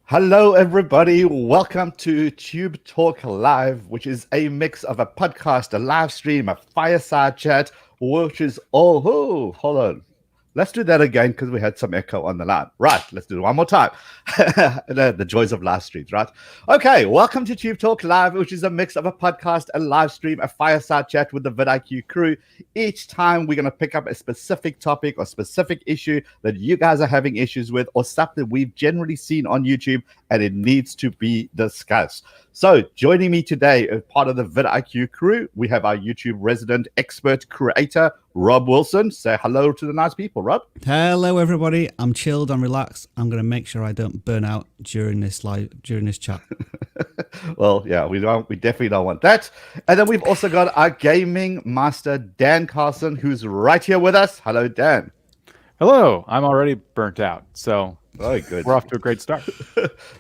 Hello, everybody. Welcome to TUBETALK Live, which is a mix of a podcast, a live stream, a fireside chat, which is hold on. Let's do that again because we had some echo on the line. Right, let's do it one more time. The joys of live streams, right? Okay, welcome to TUBETALK Live, which is a mix of a podcast, a live stream, a fireside chat with the vidIQ crew. Each time we're going to pick up a specific topic or specific issue that you guys are having issues with or stuff that we've generally seen on YouTube and it needs to be discussed. So joining me today as part of the vidIQ crew, we have our YouTube resident expert creator, Rob Wilson. Say hello to the nice people, Rob. Hello, everybody. I'm chilled. I'm relaxed. I'm going to make sure I don't burn out during this chat. Well, yeah, we definitely don't want that. And then we've also got our gaming master, Dan Carson, who's right here with us. Hello, Dan. Hello. I'm already burnt out, so very good. We're off to a great start.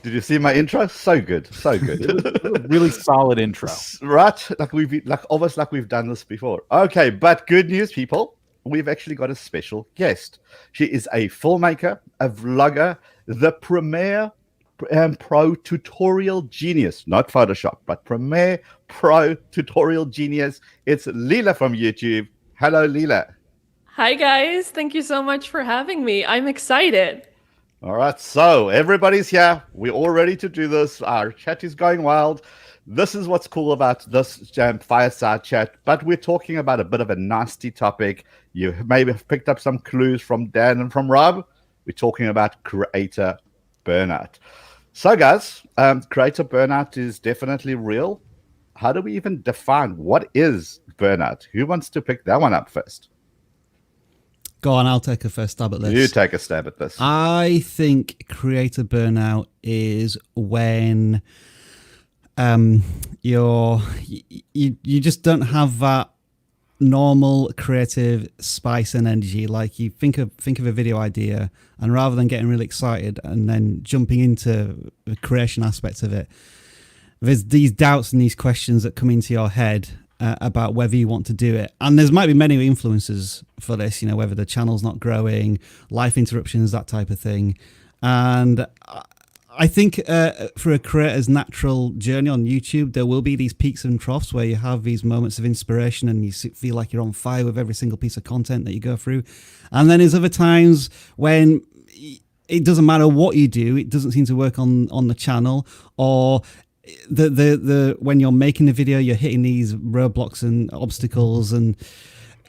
Did you see my intro? So good, so good. It was a really solid intro, right? Almost like we've done this before. Okay, but good news, people. We've actually got a special guest. She is a filmmaker, a vlogger, the Premiere Pro tutorial genius, not Photoshop, but Premiere Pro tutorial genius. It's Leela from YouTube. Hello, Leela. Hi, guys. Thank you so much for having me. I'm excited. All right, so everybody's here. We're all ready to do this. Our chat is going wild. This is what's cool about this fireside chat, but we're talking about a bit of a nasty topic. You maybe have picked up some clues from Dan and from Rob. We're talking about creator burnout. So, guys, creator burnout is definitely real. How do we even define what is burnout? Who wants to pick that one up first? Go on, I'll take a first stab at this. You take a stab at this. I think creator burnout is when you just don't have that normal creative spice and energy. Like you think of a video idea, and rather than getting really excited and then jumping into the creation aspect of it, there's these doubts and these questions that come into your head about whether you want to do it. And there might be many influences for this, whether the channel's not growing, life interruptions, that type of thing. And I think for a creator's natural journey on YouTube, there will be these peaks and troughs where you have these moments of inspiration and you feel like you're on fire with every single piece of content that you go through. And then there's other times when it doesn't matter what you do, it doesn't seem to work on the channel, or when you're making a video, you're hitting these roadblocks and obstacles, and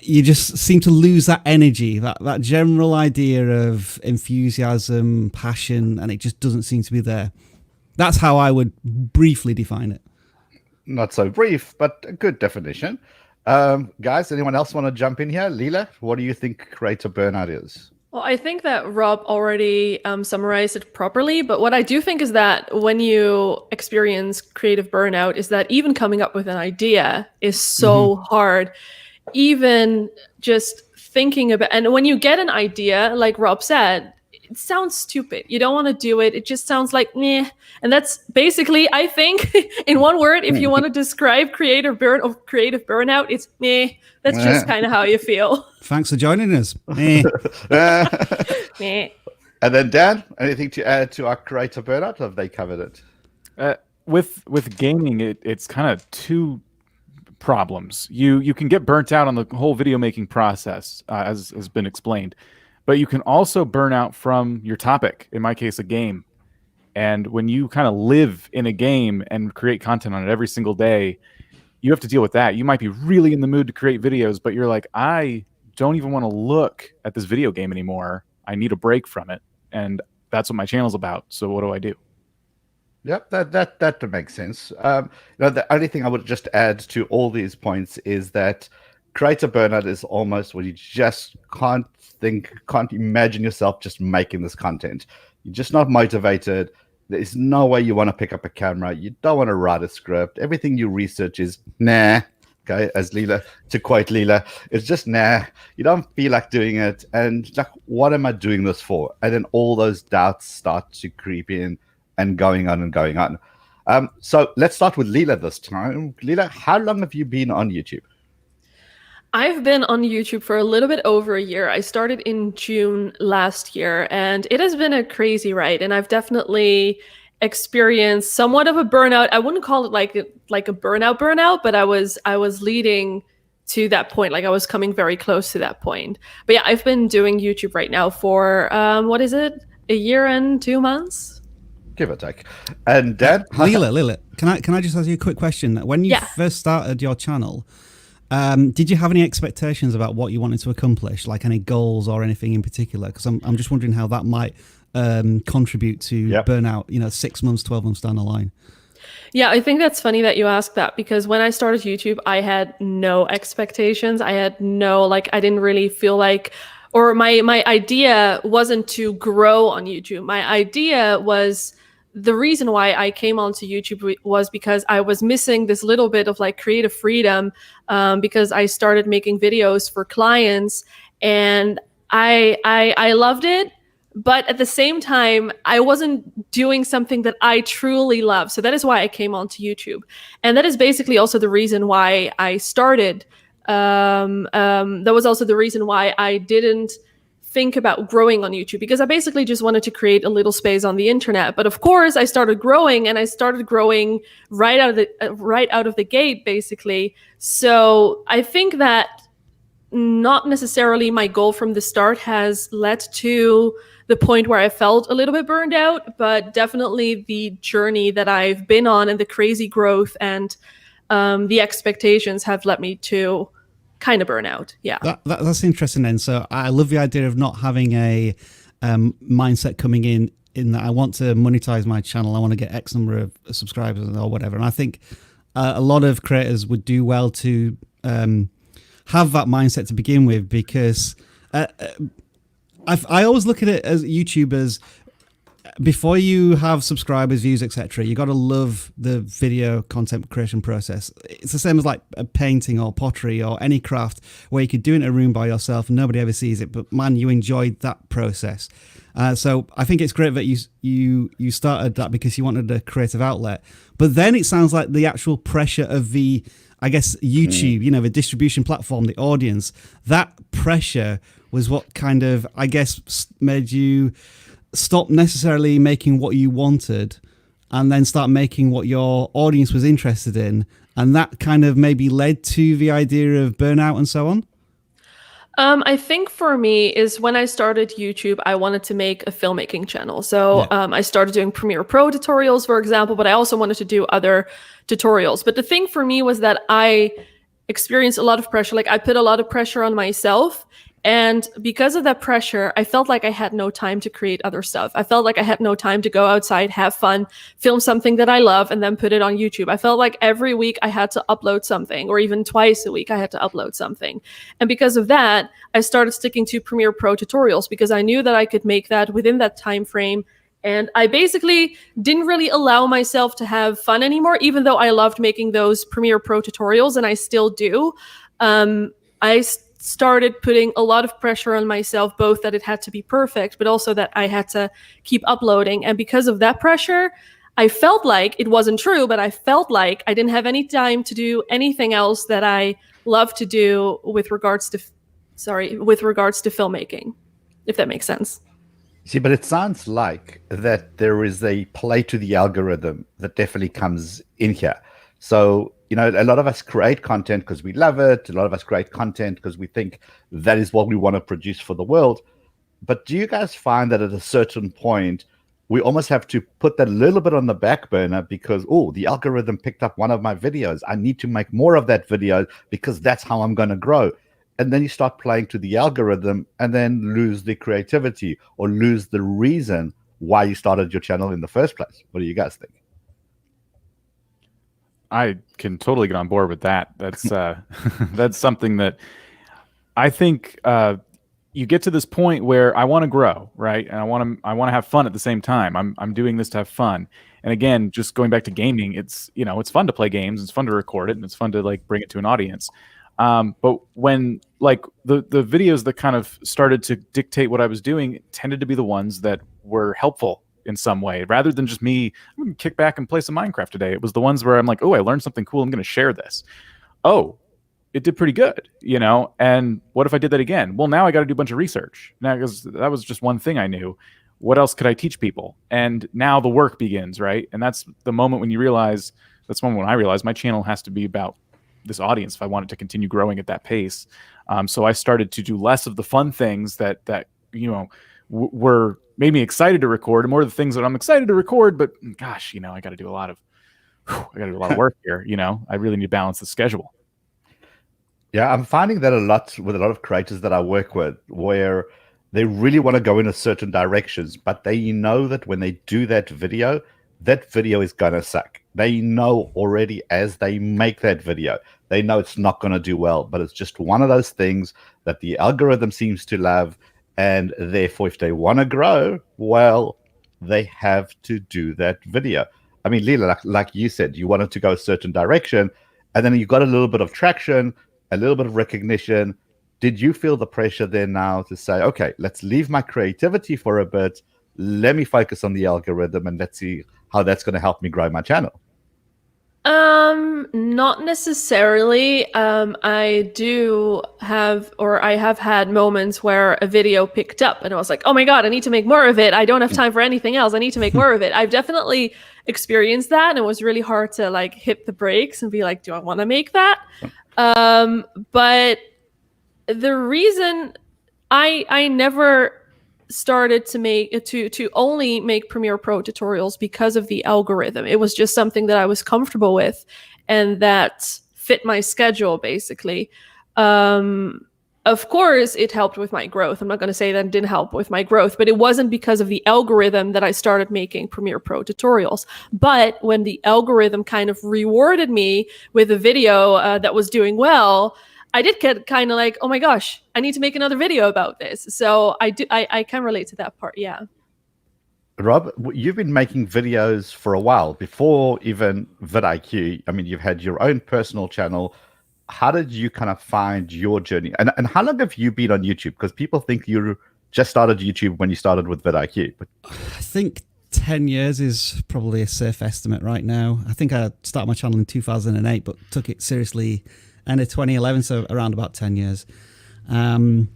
you just seem to lose that energy, that general idea of enthusiasm, passion, and it just doesn't seem to be there. That's how I would briefly define it. Not so brief, but a good definition. Guys, anyone else want to jump in here? Leela, what do you think creator burnout is? Well, I think that Rob already summarized it properly, but what I do think is that when you experience creative burnout is that even coming up with an idea is so hard. Even just thinking about, and when you get an idea, like Rob said, it sounds stupid. You don't want to do it. It just sounds like meh. And that's basically, I think, in one word, if you want to describe creative burnout, it's meh. That's just kind of how you feel. Thanks for joining us. Meh. Meh. And then Dan, anything to add to our creator burnout, or have they covered it? With gaming, it's kind of two problems. You can get burnt out on the whole video making process, as has been explained, but you can also burn out from your topic, in my case, a game. And when you kind of live in a game and create content on it every single day, you have to deal with that. You might be really in the mood to create videos, but you're like, I don't even want to look at this video game anymore. I need a break from it. And that's what my channel's about. So what do I do? Yep, that makes sense. The only thing I would just add to all these points is that creator burnout is almost when you just can't imagine yourself just making this content. You're just not motivated. There's no way you want to pick up a camera. You don't want to write a script. Everything you research is nah. Okay, as Leela, to quote Leela, it's just nah. You don't feel like doing it. And like, what am I doing this for? And then all those doubts start to creep in and going on and going on. So let's start with Leela this time. Leela, how long have you been on YouTube? I've been on YouTube for a little bit over a year. I started in June last year, and it has been a crazy ride. And I've definitely experienced somewhat of a burnout. I wouldn't call it like a burnout, but I was leading to that point. Like I was coming very close to that point. But yeah, I've been doing YouTube right now for what is it? A year and 2 months? Give or take. And Dan? Lila, can I just ask you a quick question? When you first started your channel, did you have any expectations about what you wanted to accomplish, like any goals or anything in particular? Because I'm just wondering how that might contribute to burnout, 6 months, 12 months down the line. Yeah, I think that's funny that you asked that, because when I started YouTube, I had no expectations. I had no, I didn't really feel like, or my idea wasn't to grow on YouTube. My idea was, the reason why I came onto YouTube was because I was missing this little bit of creative freedom, because I started making videos for clients, and I loved it. But at the same time, I wasn't doing something that I truly love. So that is why I came onto YouTube. And that is basically also the reason why I started. That was also the reason why I didn't think about growing on YouTube, because I basically just wanted to create a little space on the internet. But of course, I started growing, and I started growing right out of the gate, basically. So I think that not necessarily my goal from the start has led to the point where I felt a little bit burned out, but definitely the journey that I've been on and the crazy growth and the expectations have led me to kind of burn out. Yeah. That's interesting then. So I love the idea of not having a mindset coming in that I want to monetize my channel. I want to get X number of subscribers or whatever. And I think a lot of creators would do well to have that mindset to begin with, because I always look at it as YouTubers, before you have subscribers, views, etc., you got to love the video content creation process. It's the same as like a painting or pottery or any craft where you could do it in a room by yourself and nobody ever sees it, but man, you enjoyed that process. So I think it's great that you started that because you wanted a creative outlet. But then it sounds like the actual pressure of the, I guess, YouTube, the distribution platform, the audience, that pressure was what kind of, I guess, made you stop necessarily making what you wanted and then start making what your audience was interested in. And that kind of maybe led to the idea of burnout and so on? I think for me is when I started YouTube, I wanted to make a filmmaking channel. So I started doing Premiere Pro tutorials, for example, but I also wanted to do other tutorials. But the thing for me was that I experienced a lot of pressure. I put a lot of pressure on myself. And because of that pressure, I felt like I had no time to create other stuff. I felt like I had no time to go outside, have fun, film something that I love, and then put it on YouTube. I felt like every week I had to upload something, or even twice a week I had to upload something. And because of that, I started sticking to Premiere Pro tutorials because I knew that I could make that within that time frame. And I basically didn't really allow myself to have fun anymore, even though I loved making those Premiere Pro tutorials, and I still do. I started putting a lot of pressure on myself, both that it had to be perfect, but also that I had to keep uploading. And because of that pressure, I felt like, it wasn't true, but I felt like I didn't have any time to do anything else that I love to do with regards to filmmaking, if that makes sense. See, but it sounds like that there is a play to the algorithm that definitely comes in here. So, a lot of us create content because we love it. A lot of us create content because we think that is what we want to produce for the world. But do you guys find that at a certain point, we almost have to put that a little bit on the back burner because, the algorithm picked up one of my videos. I need to make more of that video because that's how I'm going to grow. And then you start playing to the algorithm and then lose the creativity or lose the reason why you started your channel in the first place. What do you guys think? I can totally get on board with that. That's that's something that I think you get to this point where I want to grow, right? And I want to have fun at the same time. I'm doing this to have fun. And again, just going back to gaming, it's it's fun to play games, it's fun to record it, and it's fun to bring it to an audience. But when the videos that kind of started to dictate what I was doing tended to be the ones that were helpful in some way, rather than just me, I'm going to kick back and play some Minecraft today. It was the ones where I'm like, I learned something cool, I'm going to share this. It did pretty good, and what if I did that again? Well, now I got to do a bunch of research now, because that was just one thing I knew. what else could I teach people? And now the work begins, right? And that's the moment when you realize, that's the moment when I realized my channel has to be about this audience if I want it to continue growing at that pace. So I started to do less of the fun things that were made me excited to record, and more of the things that I'm excited to record, but gosh, I got to do a lot of work here. I really need to balance the schedule. Yeah, I'm finding that a lot with a lot of creators that I work with, where they really want to go in a certain directions, but they know that when they do that video is gonna suck. They know already as they make that video, they know it's not gonna do well, but it's just one of those things that the algorithm seems to love, and therefore if they want to grow, well, they have to do that video. I mean, Leela, like you said, you wanted to go a certain direction, and then you got a little bit of traction, a little bit of recognition. Did you feel the pressure then now to say, okay, let's leave my creativity for a bit, let me focus on the algorithm, and let's see how that's going to help me grow my channel? Not necessarily. I have had moments where a video picked up and I was like, oh my God, I need to make more of it. I don't have time for anything else. I need to make more of it. I've definitely experienced that, and it was really hard to like hit the brakes and be like, do I want to make that? But the reason I never started to only make Premiere Pro tutorials because of the algorithm. It was just something that I was comfortable with and that fit my schedule, basically. Of course, it helped with my growth. I'm not going to say that it didn't help with my growth, but it wasn't because of the algorithm that I started making Premiere Pro tutorials. But when the algorithm kind of rewarded me with a video that was doing well, I did get kind of like, oh my gosh, I need to make another video about this. So I can relate to that part. Yeah. Rob, you've been making videos for a while before even vidIQ. I mean, you've had your own personal channel. How did you kind of find your journey? And how long have you been on YouTube? Because people think you just started YouTube when you started with vidIQ. But I think 10 years is probably a safe estimate right now. I think I started my channel in 2008, but took it seriously end of 2011, so around about 10 years. And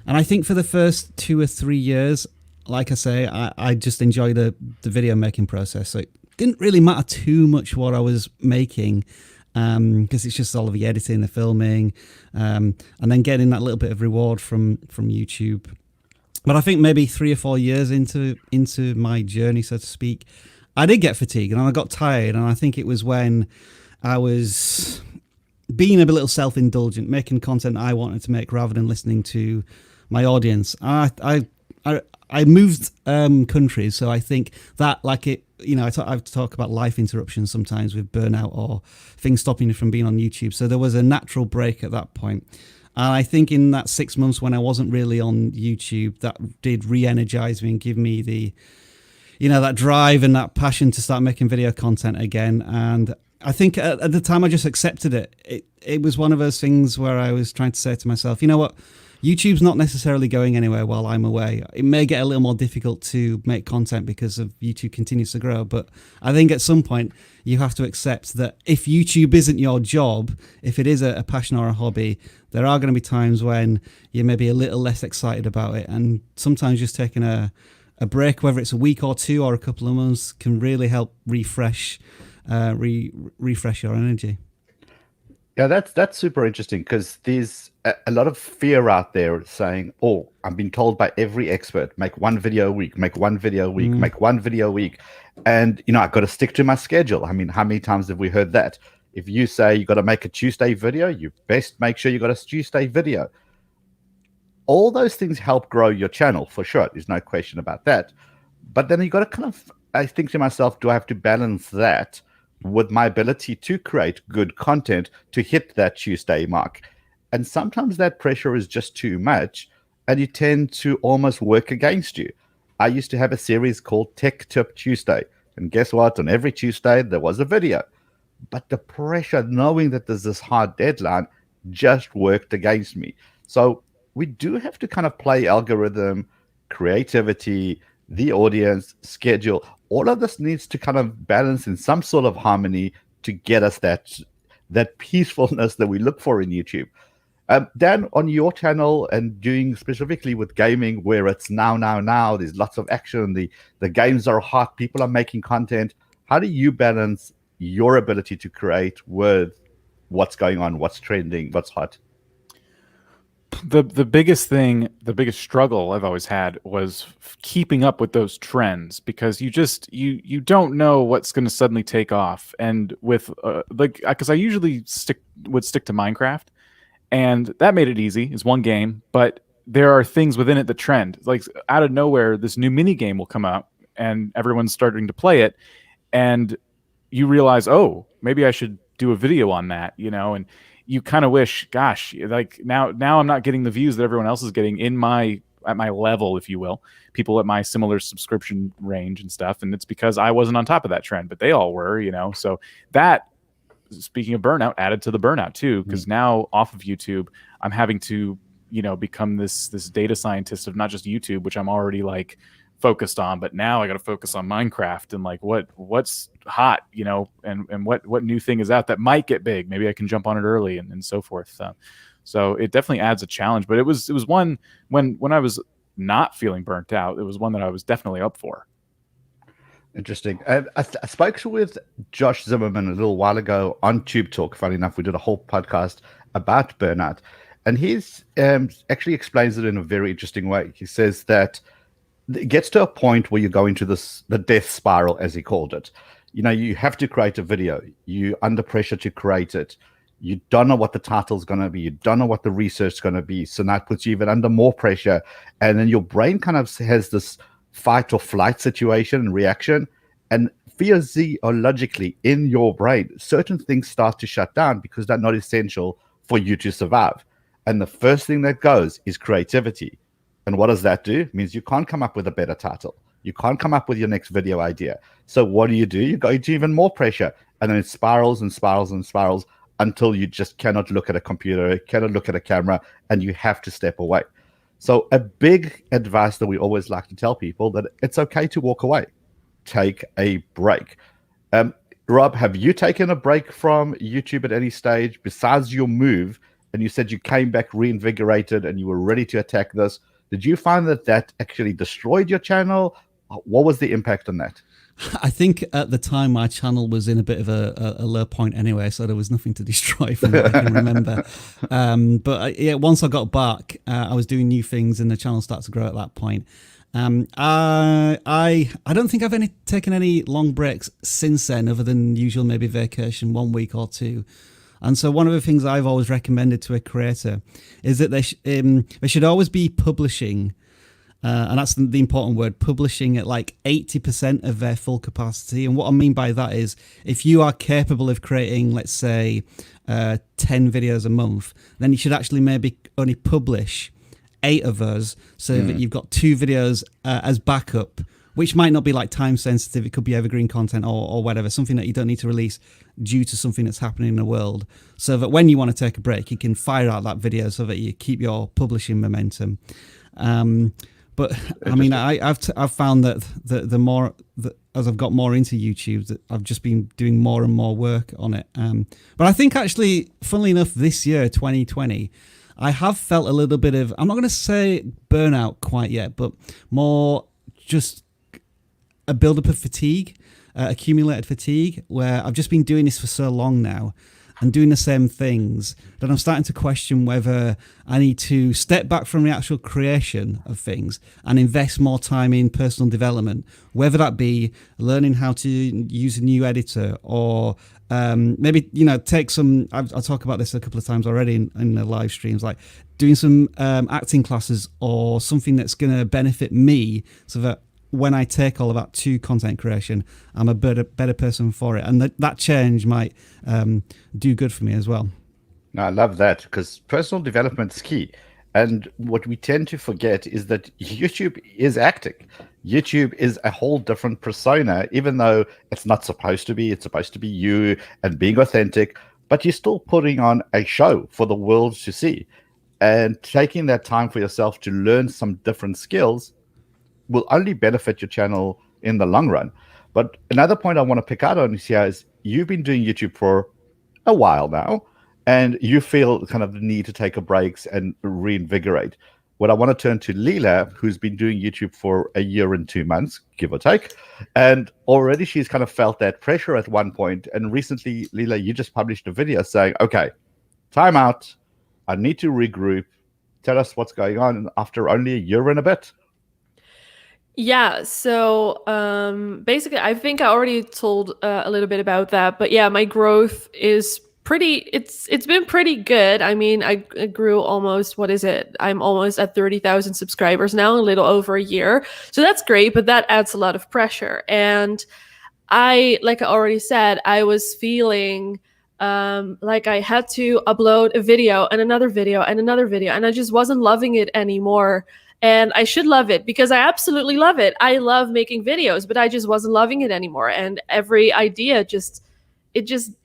I think for the first 2 or 3 years, like I say, I just enjoyed the video making process. So it didn't really matter too much what I was making, because it's just all of the editing, the filming, and then getting that little bit of reward from YouTube. But I think maybe 3 or 4 years into my journey, so to speak, I did get fatigued and I got tired. And I think it was when I was being a little self-indulgent, making content I wanted to make rather than listening to my audience. I moved countries, so I think that, like it, I talk about life interruptions sometimes with burnout or things stopping you from being on YouTube. So there was a natural break at that point. And I think in that 6 months when I wasn't really on YouTube, that did re-energize me and give me the, that drive and that passion to start making video content again. And I think at the time I just accepted it. It was one of those things where I was trying to say to myself, you know what? YouTube's not necessarily going anywhere while I'm away. It may get a little more difficult to make content because of YouTube continues to grow, but I think at some point you have to accept that if YouTube isn't your job, if it is a passion or a hobby, there are going to be times when you may be a little less excited about it, and sometimes just taking a break, whether it's a week or two or a couple of months, can really help refresh your energy. Yeah, that's super interesting, because there's a lot of fear out there saying, oh, I'm being told by every expert, make one video a week, make one video a week, make one video a week. And, I've got to stick to my schedule. I mean, how many times have we heard that? If you say you got to make a Tuesday video, you best make sure you got a Tuesday video. All those things help grow your channel, for sure. There's no question about that. But then you got to I think to myself, do I have to balance that with my ability to create good content to hit that Tuesday mark? And sometimes that pressure is just too much, and you tend to almost work against you. I used to have a series called Tech Tip Tuesday, and guess what? On every Tuesday, there was a video. But the pressure, knowing that there's this hard deadline, just worked against me. So we do have to kind of play algorithm, creativity, the audience, schedule. All of this needs to kind of balance in some sort of harmony to get us that peacefulness that we look for in YouTube. Dan, on your channel and doing specifically with gaming, where it's now, there's lots of action, the games are hot, people are making content. How do you balance your ability to create with what's going on, what's trending, what's hot? The biggest thing, the biggest struggle I've always had was keeping up with those trends, because you don't know what's going to suddenly take off. And with because I usually would stick to Minecraft, and that made it easy. It's one game, but there are things within it that trend. Like out of nowhere, this new mini game will come out, and everyone's starting to play it, and you realize, oh, maybe I should do a video on that, and you kind of wish, gosh, like now I'm not getting the views that everyone else is getting at my level, if you will, people at my similar subscription range and stuff. And it's because I wasn't on top of that trend, but they all were, so that, speaking of burnout, added to the burnout too, because now off of YouTube, I'm having to, become this data scientist of not just YouTube, which I'm already like focused on, but now I got to focus on Minecraft and like what's hot, and what new thing is out that might get big. Maybe I can jump on it early and so forth. So it definitely adds a challenge, but it was one when I was not feeling burnt out, it was one that I was definitely up for. Interesting. I spoke with Josh Zimmerman a little while ago on TUBETALK. Funny enough, we did a whole podcast about burnout, and he's actually explains it in a very interesting way. He says that it gets to a point where you go into the death spiral, as he called it. You have to create a video. You're under pressure to create it. You don't know what the title's going to be. You don't know what the research is going to be. So now it puts you even under more pressure. And then your brain kind of has this fight or flight situation and reaction. And physiologically in your brain, certain things start to shut down because they're not essential for you to survive. And the first thing that goes is creativity. And what does that do? It means you can't come up with a better title. You can't come up with your next video idea. So what do? You go into even more pressure. And then it spirals and spirals and spirals until you just cannot look at a computer, cannot look at a camera, and you have to step away. So a big advice that we always like to tell people, that it's okay to walk away. Take a break. Rob, have you taken a break from YouTube at any stage besides your move? And you said you came back reinvigorated and you were ready to attack this. Did you find that actually destroyed your channel? What was the impact on that? I think at the time my channel was in a bit of a low point anyway, so there was nothing to destroy from what I can remember. But once I got back, I was doing new things and the channel started to grow at that point. I don't think I've taken any long breaks since then, other than usual maybe vacation, 1 week or two. And so one of the things I've always recommended to a creator is that they should always be publishing, and that's the important word, publishing at like 80% of their full capacity. And what I mean by that is, if you are capable of creating, let's say, 10 videos a month, then you should actually maybe only publish 8 of those, so that you've got 2 videos as backup, which might not be like time sensitive. It could be evergreen content or whatever, something that you don't need to release due to something that's happening in the world, so that when you want to take a break, you can fire out that video so that you keep your publishing momentum. But I mean, I've found that the more as I've got more into YouTube, that I've just been doing more and more work on it. But I think actually, funnily enough, this year, 2020, I have felt a little bit of, I'm not going to say burnout quite yet, but more just a build-up of fatigue, accumulated fatigue, where I've just been doing this for so long now and doing the same things that I'm starting to question whether I need to step back from the actual creation of things and invest more time in personal development, whether that be learning how to use a new editor or maybe, take some, I'll talk about this a couple of times already in the live streams, like doing some acting classes or something that's going to benefit me, so that when I take all of that to content creation, I'm a better person for it. And that change might do good for me as well. I love that, because personal development is key. And what we tend to forget is that YouTube is acting. YouTube is a whole different persona, even though it's not supposed to be. It's supposed to be you and being authentic, but you're still putting on a show for the world to see. And taking that time for yourself to learn some different skills will only benefit your channel in the long run. But another point I want to pick out on here is you've been doing YouTube for a while now, and you feel kind of the need to take a break and reinvigorate. What I want to turn to Leela, who's been doing YouTube for a year and 2 months, give or take, and already she's kind of felt that pressure at one point. And recently, Leela, you just published a video saying, okay, time out, I need to regroup. Tell us what's going on after only a year and a bit. Yeah, so basically, I think I already told a little bit about that, but yeah, my growth is it's been pretty good. I mean, I grew almost, what is it? I'm almost at 30,000 subscribers now, a little over a year. So that's great, but that adds a lot of pressure. And like I already said, I was feeling like I had to upload a video and another video and another video, and I just wasn't loving it anymore. And I should love it because I absolutely love it. I love making videos, but I just wasn't loving it anymore. And every idea it just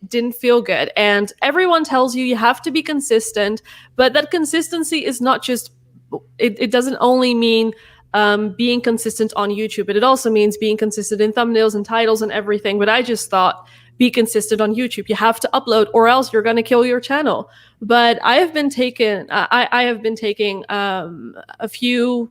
didn't feel good. And everyone tells you have to be consistent, but that consistency is not just, it doesn't only mean being consistent on YouTube, but it also means being consistent in thumbnails and titles and everything. But I just thought, be consistent on YouTube. You have to upload or else you're going to kill your channel. But I have been taking a few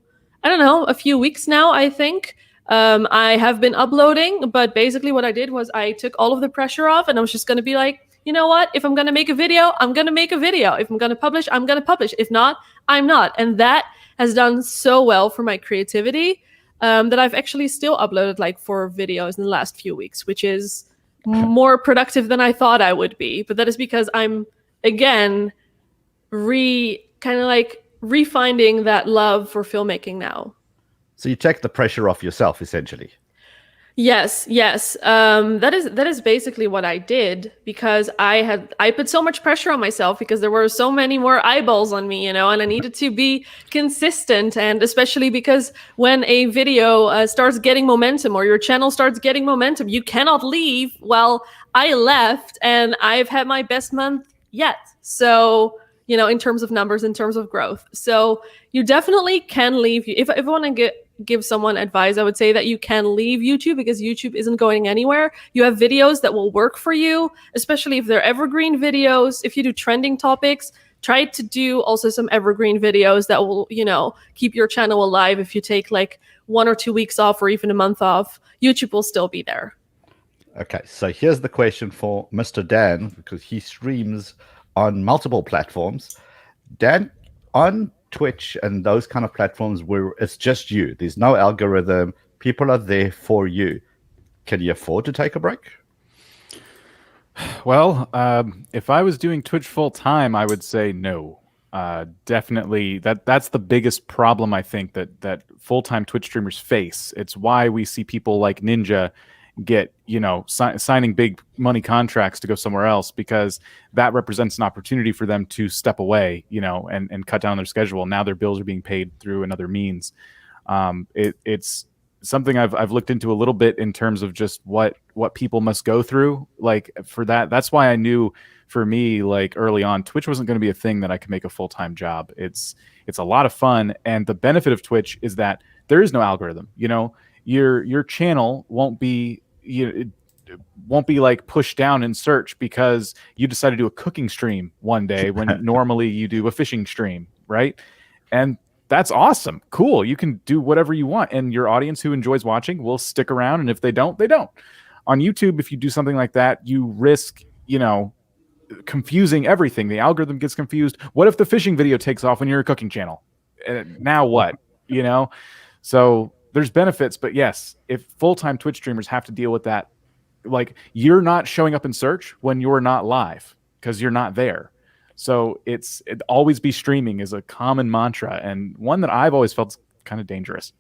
weeks now, I think. I have been uploading, but basically what I did was I took all of the pressure off, and I was just going to be like, you know what? If I'm going to make a video, I'm going to make a video. If I'm going to publish, I'm going to publish. If not, I'm not. And that has done so well for my creativity that I've actually still uploaded like 4 videos in the last few weeks, which is more productive than I thought I would be. But that is because I'm, again, refinding that love for filmmaking now. So you take the pressure off yourself, essentially. Yes. That is basically what I did, because I put so much pressure on myself because there were so many more eyeballs on me, and I needed to be consistent. And especially because when a video starts getting momentum, or your channel starts getting momentum, you cannot leave. Well, I left, and I've had my best month yet. So, in terms of numbers, in terms of growth. So you definitely can leave. If I want to give someone advice, I would say that you can leave YouTube, because YouTube isn't going anywhere. You have videos that will work for you, especially if they're evergreen videos. If you do trending topics, try to do also some evergreen videos that will, keep your channel alive. If you take like 1 or 2 weeks off, or even a month off, YouTube will still be there. Okay, so here's the question for Mr. Dan, because he streams on multiple platforms. Dan, on Twitch and those kind of platforms where it's just you, there's no algorithm, people are there for you, can you afford to take a break? Well, if I was doing Twitch full time, I would say no. Definitely, that's the biggest problem I think that full-time Twitch streamers face. It's why we see people like Ninja get signing big money contracts to go somewhere else, because that represents an opportunity for them to step away, and cut down their schedule. Now their bills are being paid through another means. It's something I've looked into a little bit in terms of just what people must go through. Like for that's why I knew, for me, like early on, Twitch wasn't going to be a thing that I could make a full-time job. It's a lot of fun, and the benefit of Twitch is that there is no algorithm. Your channel won't be like pushed down in search because you decide to do a cooking stream one day when normally you do a fishing stream, right? And that's awesome. Cool. You can do whatever you want, and your audience who enjoys watching will stick around, and if they don't, they don't. On YouTube, if you do something like that, you risk, confusing everything. The algorithm gets confused. What if the fishing video takes off when you're a cooking channel? Now what? So there's benefits, but yes, if full-time Twitch streamers have to deal with that, like you're not showing up in search when you're not live because you're not there. So it always be streaming is a common mantra, and one that I've always felt kind of dangerous.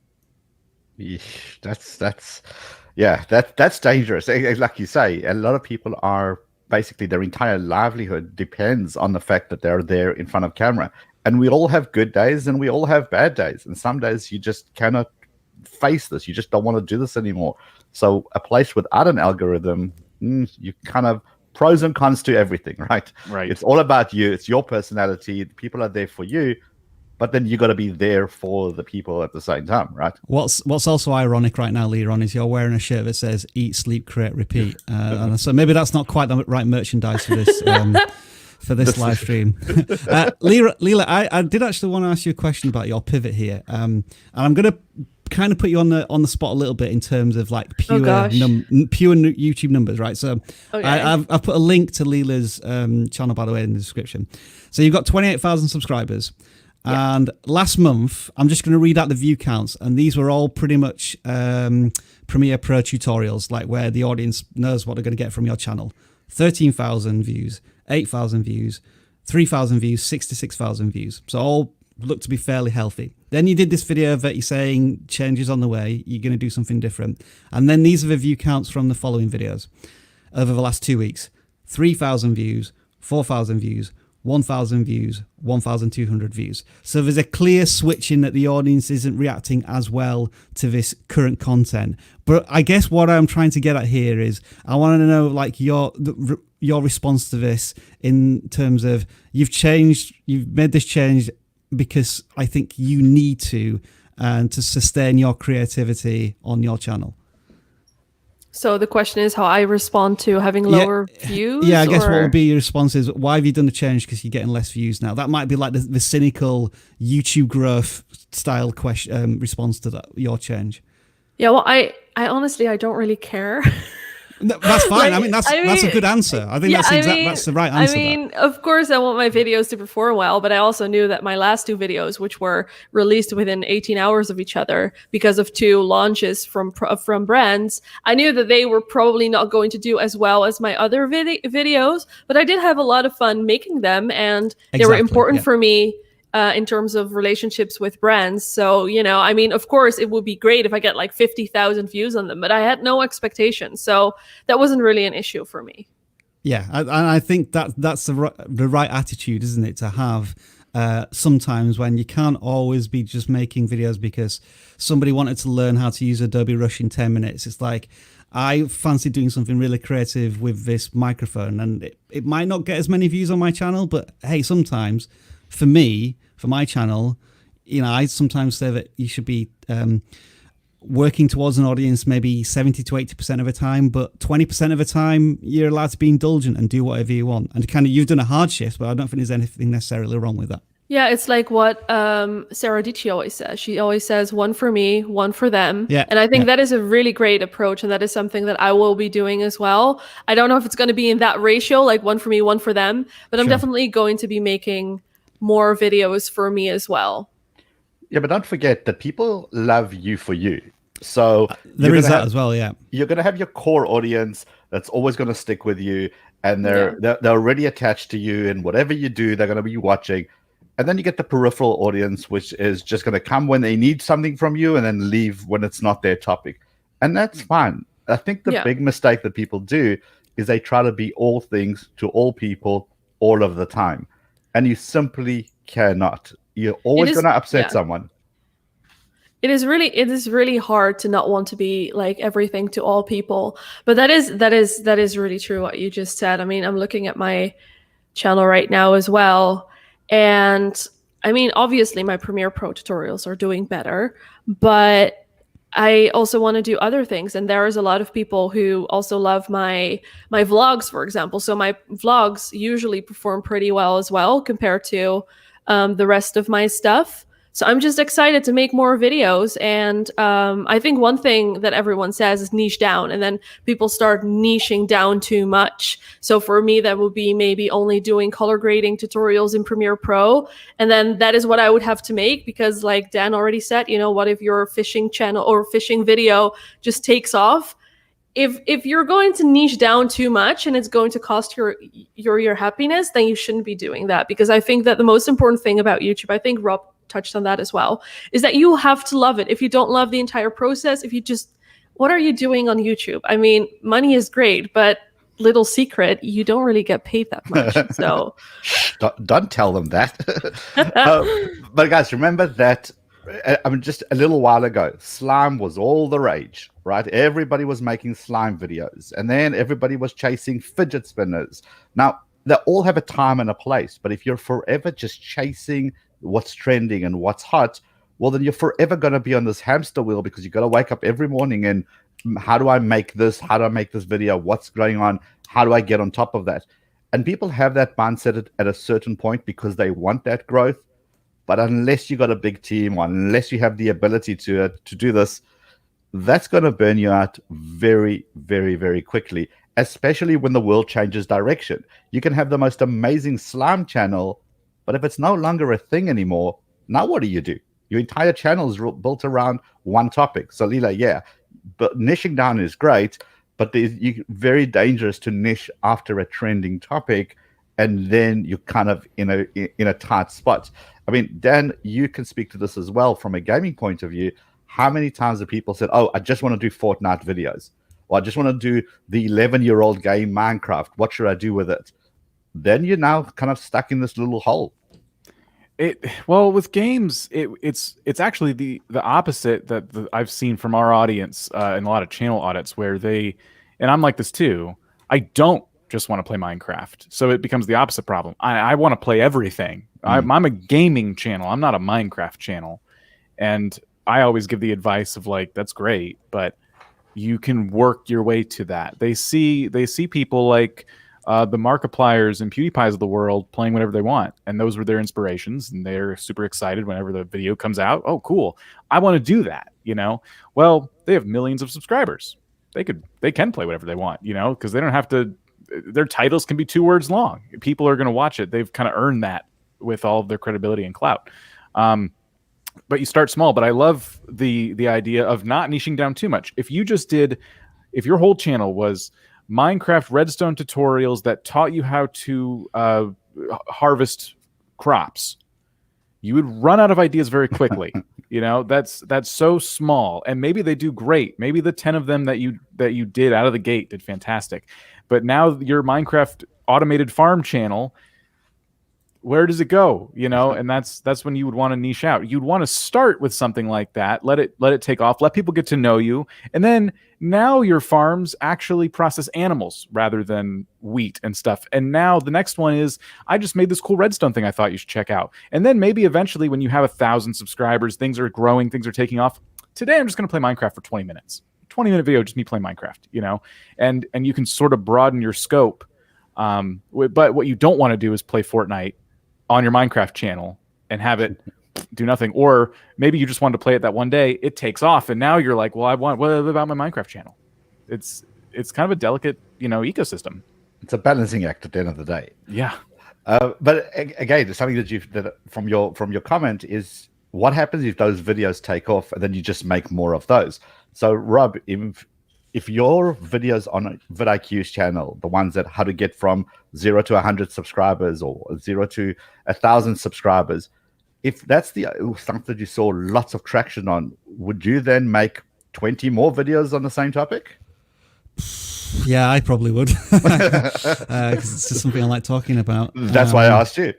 That's dangerous. Like you say, a lot of people are basically, their entire livelihood depends on the fact that they're there in front of camera. And we all have good days and we all have bad days. And some days you just cannot face this. You just don't want to do this anymore. So a place without an algorithm, you kind of pros and cons to everything, right? Right. It's all about you. It's your personality. People are there for you, but then you got to be there for the people at the same time, right? What's also ironic right now, Leon, is you're wearing a shirt that says "Eat, Sleep, Create, Repeat," and so maybe that's not quite the right merchandise for this for this live stream. Leela, I did actually want to ask you a question about your pivot here, and I'm going to kind of put you on the spot a little bit in terms of like pure YouTube numbers, right? So I've put a link to Leela's channel, by the way, in the description. So you've got 28,000 subscribers. Yeah. And last month, I'm just going to read out the view counts, and these were all pretty much Premiere Pro tutorials, like where the audience knows what they're going to get from your channel. 13,000 views, 8,000 views, 3,000 views, 66,000 views. So all look to be fairly healthy. Then you did this video that you're saying changes on the way, you're going to do something different. And then these are the view counts from the following videos over the last 2 weeks. 3,000 views, 4,000 views, 1,000 views, 1,200 views. So there's a clear switch in that the audience isn't reacting as well to this current content. But I guess what I'm trying to get at here is I want to know like your response to this in terms of you've made this change because I think you need to sustain your creativity on your channel. So the question is how I respond to having lower views? Yeah, I guess what would be your response is, why have you done the change because you're getting less views now? That might be like the cynical YouTube growth style question response to that, your change. Yeah, well, I honestly, I don't really care. No, that's fine. Like, that's a good answer. I think that's the right answer. I mean, of course, I want my videos to perform well, but I also knew that my last 2 videos, which were released within 18 hours of each other because of 2 launches from brands, I knew that they were probably not going to do as well as my other videos. But I did have a lot of fun making them, and they were important for me. In terms of relationships with brands. So, you know, I mean, of course, it would be great if I get like 50,000 views on them, but I had no expectations. So that wasn't really an issue for me. Yeah, I think that's the right attitude, isn't it, to have sometimes when you can't always be just making videos because somebody wanted to learn how to use Adobe Rush in 10 minutes. It's like, I fancy doing something really creative with this microphone, and it might not get as many views on my channel, but hey, sometimes for me, for my channel, you know, I sometimes say that you should be working towards an audience maybe 70 to 80% of the time, but 20% of the time you're allowed to be indulgent and do whatever you want. And kind of, you've done a hard shift, but I don't think there's anything necessarily wrong with that. Yeah, it's like what Sarah Dietschy always says. She always says, one for me, one for them. Yeah, and I think that is a really great approach, and that is something that I will be doing as well. I don't know if it's going to be in that ratio, like one for me, one for them, but I'm definitely going to be making more videos for me as well. Yeah, but don't forget that people love you for you. So there is that as well. Yeah, you're going to have your core audience that's always going to stick with you, and they're already attached to you, and whatever you do, they're going to be watching. And then you get the peripheral audience, which is just going to come when they need something from you and then leave when it's not their topic. And that's fine. I think the big mistake that people do is they try to be all things to all people all of the time. And you simply cannot. You're always going to upset someone. It is really hard to not want to be like everything to all people. But that is really true what you just said. I mean, I'm looking at my channel right now as well. And I mean, obviously my Premiere Pro tutorials are doing better, but I also want to do other things. And there is a lot of people who also love my vlogs, for example. So my vlogs usually perform pretty well as well compared to the rest of my stuff. So I'm just excited to make more videos. And I think one thing that everyone says is niche down, and then people start niching down too much. So for me, that would be maybe only doing color grading tutorials in Premiere Pro. And then that is what I would have to make, because like Dan already said, you know, what if your fishing channel or fishing video just takes off? If you're going to niche down too much and it's going to cost your happiness, then you shouldn't be doing that. Because I think that the most important thing about YouTube, I think Rob touched on that as well, is that you have to love it. If you don't love the entire process, what are you doing on YouTube? I mean, money is great, but little secret, you don't really get paid that much. So don't tell them that. But guys, remember that, I mean, just a little while ago, slime was all the rage, right? Everybody was making slime videos, and then everybody was chasing fidget spinners. Now, they all have a time and a place, but if you're forever just chasing what's trending and what's hot, well, then you're forever going to be on this hamster wheel, because you got to wake up every morning and how do I make this? How do I make this video? What's going on? How do I get on top of that? And people have that mindset at a certain point because they want that growth. But unless you got a big team, or unless you have the ability to do this, that's going to burn you out very, very, very quickly, especially when the world changes direction. You can have the most amazing slime channel, but if it's no longer a thing anymore, now what do? Your entire channel is built around one topic. So, Leela, yeah, but niching down is great, but it's very dangerous to niche after a trending topic, and then you're kind of in a tight spot. I mean, Dan, you can speak to this as well from a gaming point of view. How many times have people said, "Oh, I just want to do Fortnite videos," or "I just want to do the 11-year-old game Minecraft. What should I do with it?" Then you're now kind of stuck in this little hole. Well, with games, it's actually the opposite that I've seen from our audience in a lot of channel audits, where and I'm like this too. I don't just want to play Minecraft, so it becomes the opposite problem. I want to play everything. I'm a gaming channel. I'm not a Minecraft channel, and I always give the advice of like, that's great, but you can work your way to that. They see people like the Markipliers and PewDiePies of the world playing whatever they want, and those were their inspirations, and they're super excited whenever the video comes out. Oh, cool! I want to do that. Well, they have millions of subscribers. They can play whatever they want. Because they don't have to. Their titles can be 2 words long. People are going to watch it. They've kind of earned that with all of their credibility and clout. But you start small. But I love the idea of not niching down too much. If your whole channel was Minecraft redstone tutorials that taught you how to harvest crops, you would run out of ideas very quickly. That's so small, and maybe they do great. Maybe the 10 of them that you did out of the gate did fantastic. But now your Minecraft automated farm channel, where does it go? And that's when you would want to niche out. You'd want to start with something like that, let it take off, let people get to know you, and then now your farms actually process animals rather than wheat and stuff. And now the next one is, I just made this cool redstone thing I thought you should check out. And then maybe eventually when you have 1,000 subscribers, things are growing, things are taking off. Today I'm just going to play Minecraft for 20 minutes. 20-minute video, just me playing Minecraft, and you can sort of broaden your scope. But what you don't want to do is play Fortnite on your Minecraft channel and have it do nothing. Or maybe you just wanted to play it that one day, it takes off, and now you're like, well, what about my Minecraft channel? It's kind of a delicate, ecosystem. It's a balancing act at the end of the day. Yeah. But again, something that from your comment is, what happens if those videos take off and then you just make more of those? So, Rob, if your videos on vidIQ's channel, the ones that how to get from 0 to 100 subscribers or 0 to 1,000 subscribers, if that's the something that you saw lots of traction on, would you then make 20 more videos on the same topic? Yeah, I probably would. 'Cause it's just something I like talking about. That's why I asked you.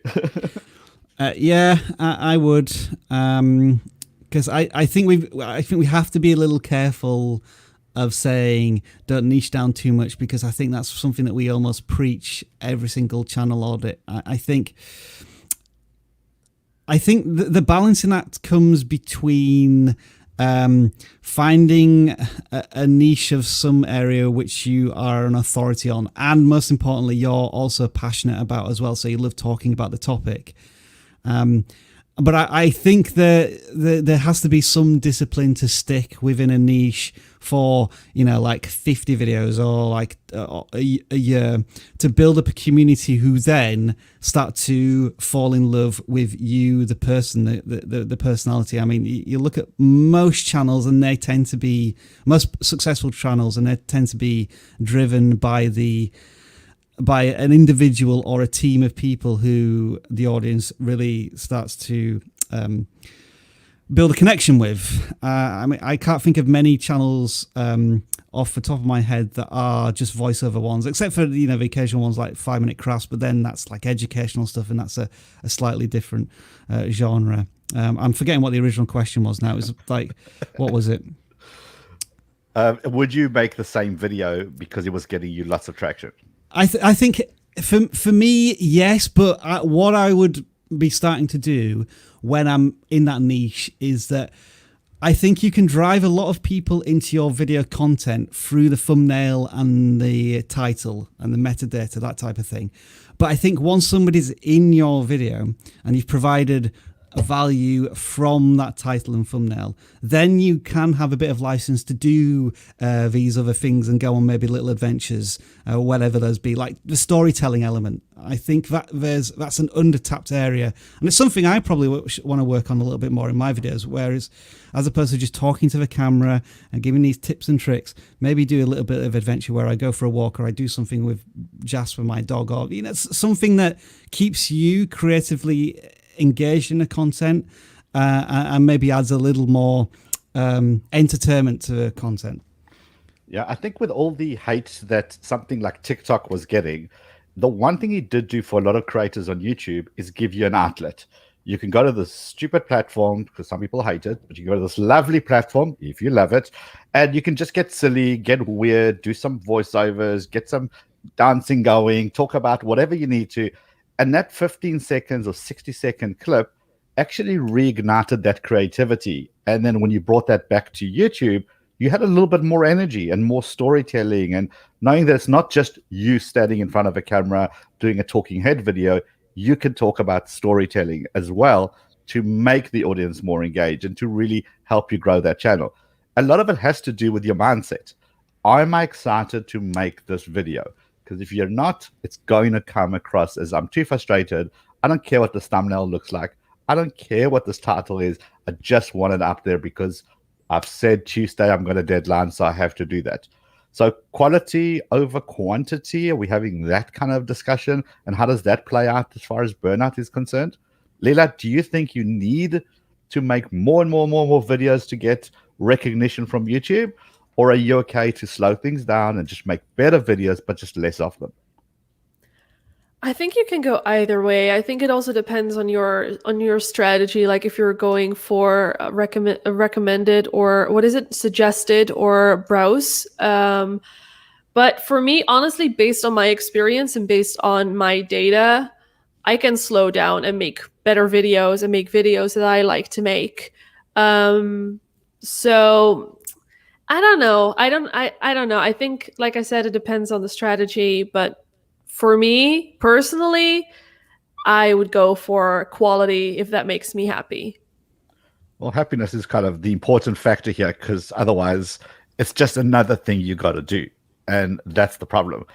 Yeah, I would. Because I think we have to be a little careful of saying don't niche down too much, because I think that's something that we almost preach every single channel audit. I think the balance in that comes between finding a niche of some area which you are an authority on, and most importantly, you're also passionate about as well. So you love talking about the topic. But I think that there has to be some discipline to stick within a niche for, like 50 videos or like a year, to build up a community who then start to fall in love with you, the person, the personality. I mean, you look at most channels and they tend to be, most successful channels, and they tend to be driven by an individual or a team of people who the audience really starts to build a connection with. I mean, I can't think of many channels off the top of my head that are just voiceover ones, except for the occasional ones like 5-Minute Crafts, but then that's like educational stuff, and that's a slightly different genre. I'm forgetting what the original question was now. It was like, what was it? Would you make the same video because it was getting you lots of traction? I think for me, yes, but what I would be starting to do when I'm in that niche is that I think you can drive a lot of people into your video content through the thumbnail and the title and the metadata, that type of thing. But I think once somebody's in your video and you've provided a value from that title and thumbnail, then you can have a bit of license to do these other things and go on maybe little adventures, whatever those be, like the storytelling element. I think that that's an under-tapped area, and it's something I probably want to work on a little bit more in my videos, whereas as opposed to just talking to the camera and giving these tips and tricks, maybe do a little bit of adventure where I go for a walk or I do something with Jasper, my dog, or something that keeps you creatively engaged in the content and maybe adds a little more entertainment to the content. Yeah, I think with all the hate that something like TikTok was getting, the one thing he did do for a lot of creators on YouTube is give you an outlet. You can go to this stupid platform, because some people hate it, but you go to this lovely platform, if you love it, and you can just get silly, get weird, do some voiceovers, get some dancing going, talk about whatever you need to. And that 15 seconds or 60-second clip actually reignited that creativity. And then when you brought that back to YouTube, you had a little bit more energy and more storytelling, and knowing that it's not just you standing in front of a camera doing a talking head video, you can talk about storytelling as well to make the audience more engaged and to really help you grow that channel. A lot of it has to do with your mindset. Am I excited to make this video? Because if you're not, it's going to come across as I'm too frustrated. I don't care what this thumbnail looks like. I don't care what this title is. I just want it up there because I've said Tuesday I'm going to deadline, so I have to do that. So quality over quantity, are we having that kind of discussion? And how does that play out as far as burnout is concerned? Leila, do you think you need to make more and more videos to get recognition from YouTube? Or are you okay to slow things down and just make better videos, but just less of them? I think you can go either way. I think it also depends on your strategy. Like if you're going for a recommended, or what is it, suggested, or browse. But for me, honestly, based on my experience and based on my data, I can slow down and make better videos and make videos that I like to make. So I don't know. I don't know. I think, like I said, it depends on the strategy, but for me personally, I would go for quality if that makes me happy. Well, happiness is kind of the important factor here, because otherwise it's just another thing you got to do. And that's the problem.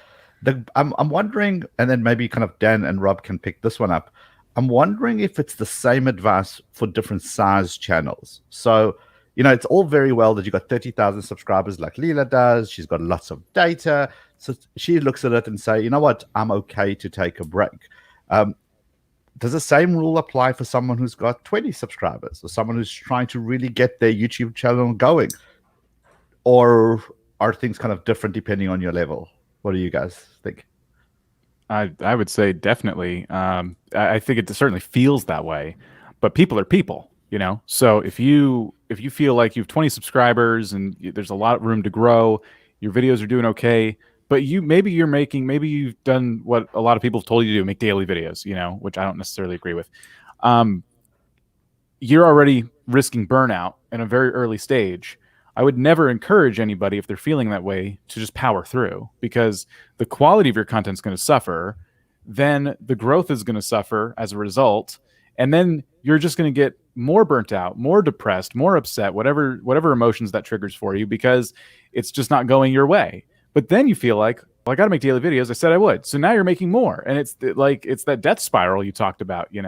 I'm wondering, and then maybe kind of Dan and Rob can pick this one up. I'm wondering if it's the same advice for different size channels. So, it's all very well that you got 30,000 subscribers like Leila does. She's got lots of data. So she looks at it and say, you know what, I'm okay to take a break. Does the same rule apply for someone who's got 20 subscribers or someone who's trying to really get their YouTube channel going? Or are things kind of different depending on your level? What do you guys think? I would say definitely. I think it certainly feels that way, but people are people, So if you feel like you have 20 subscribers and there's a lot of room to grow, your videos are doing okay, but maybe you've done what a lot of people have told you to do, make daily videos, which I don't necessarily agree with. You're already risking burnout in a very early stage. I would never encourage anybody, if they're feeling that way, to just power through, because the quality of your content is going to suffer. Then the growth is going to suffer as a result. And then you're just going to get more burnt out, more depressed, more upset, whatever emotions that triggers for you, because it's just not going your way. But then you feel like, well, I got to make daily videos. I said I would. So now you're making more. And it's that death spiral you talked about. You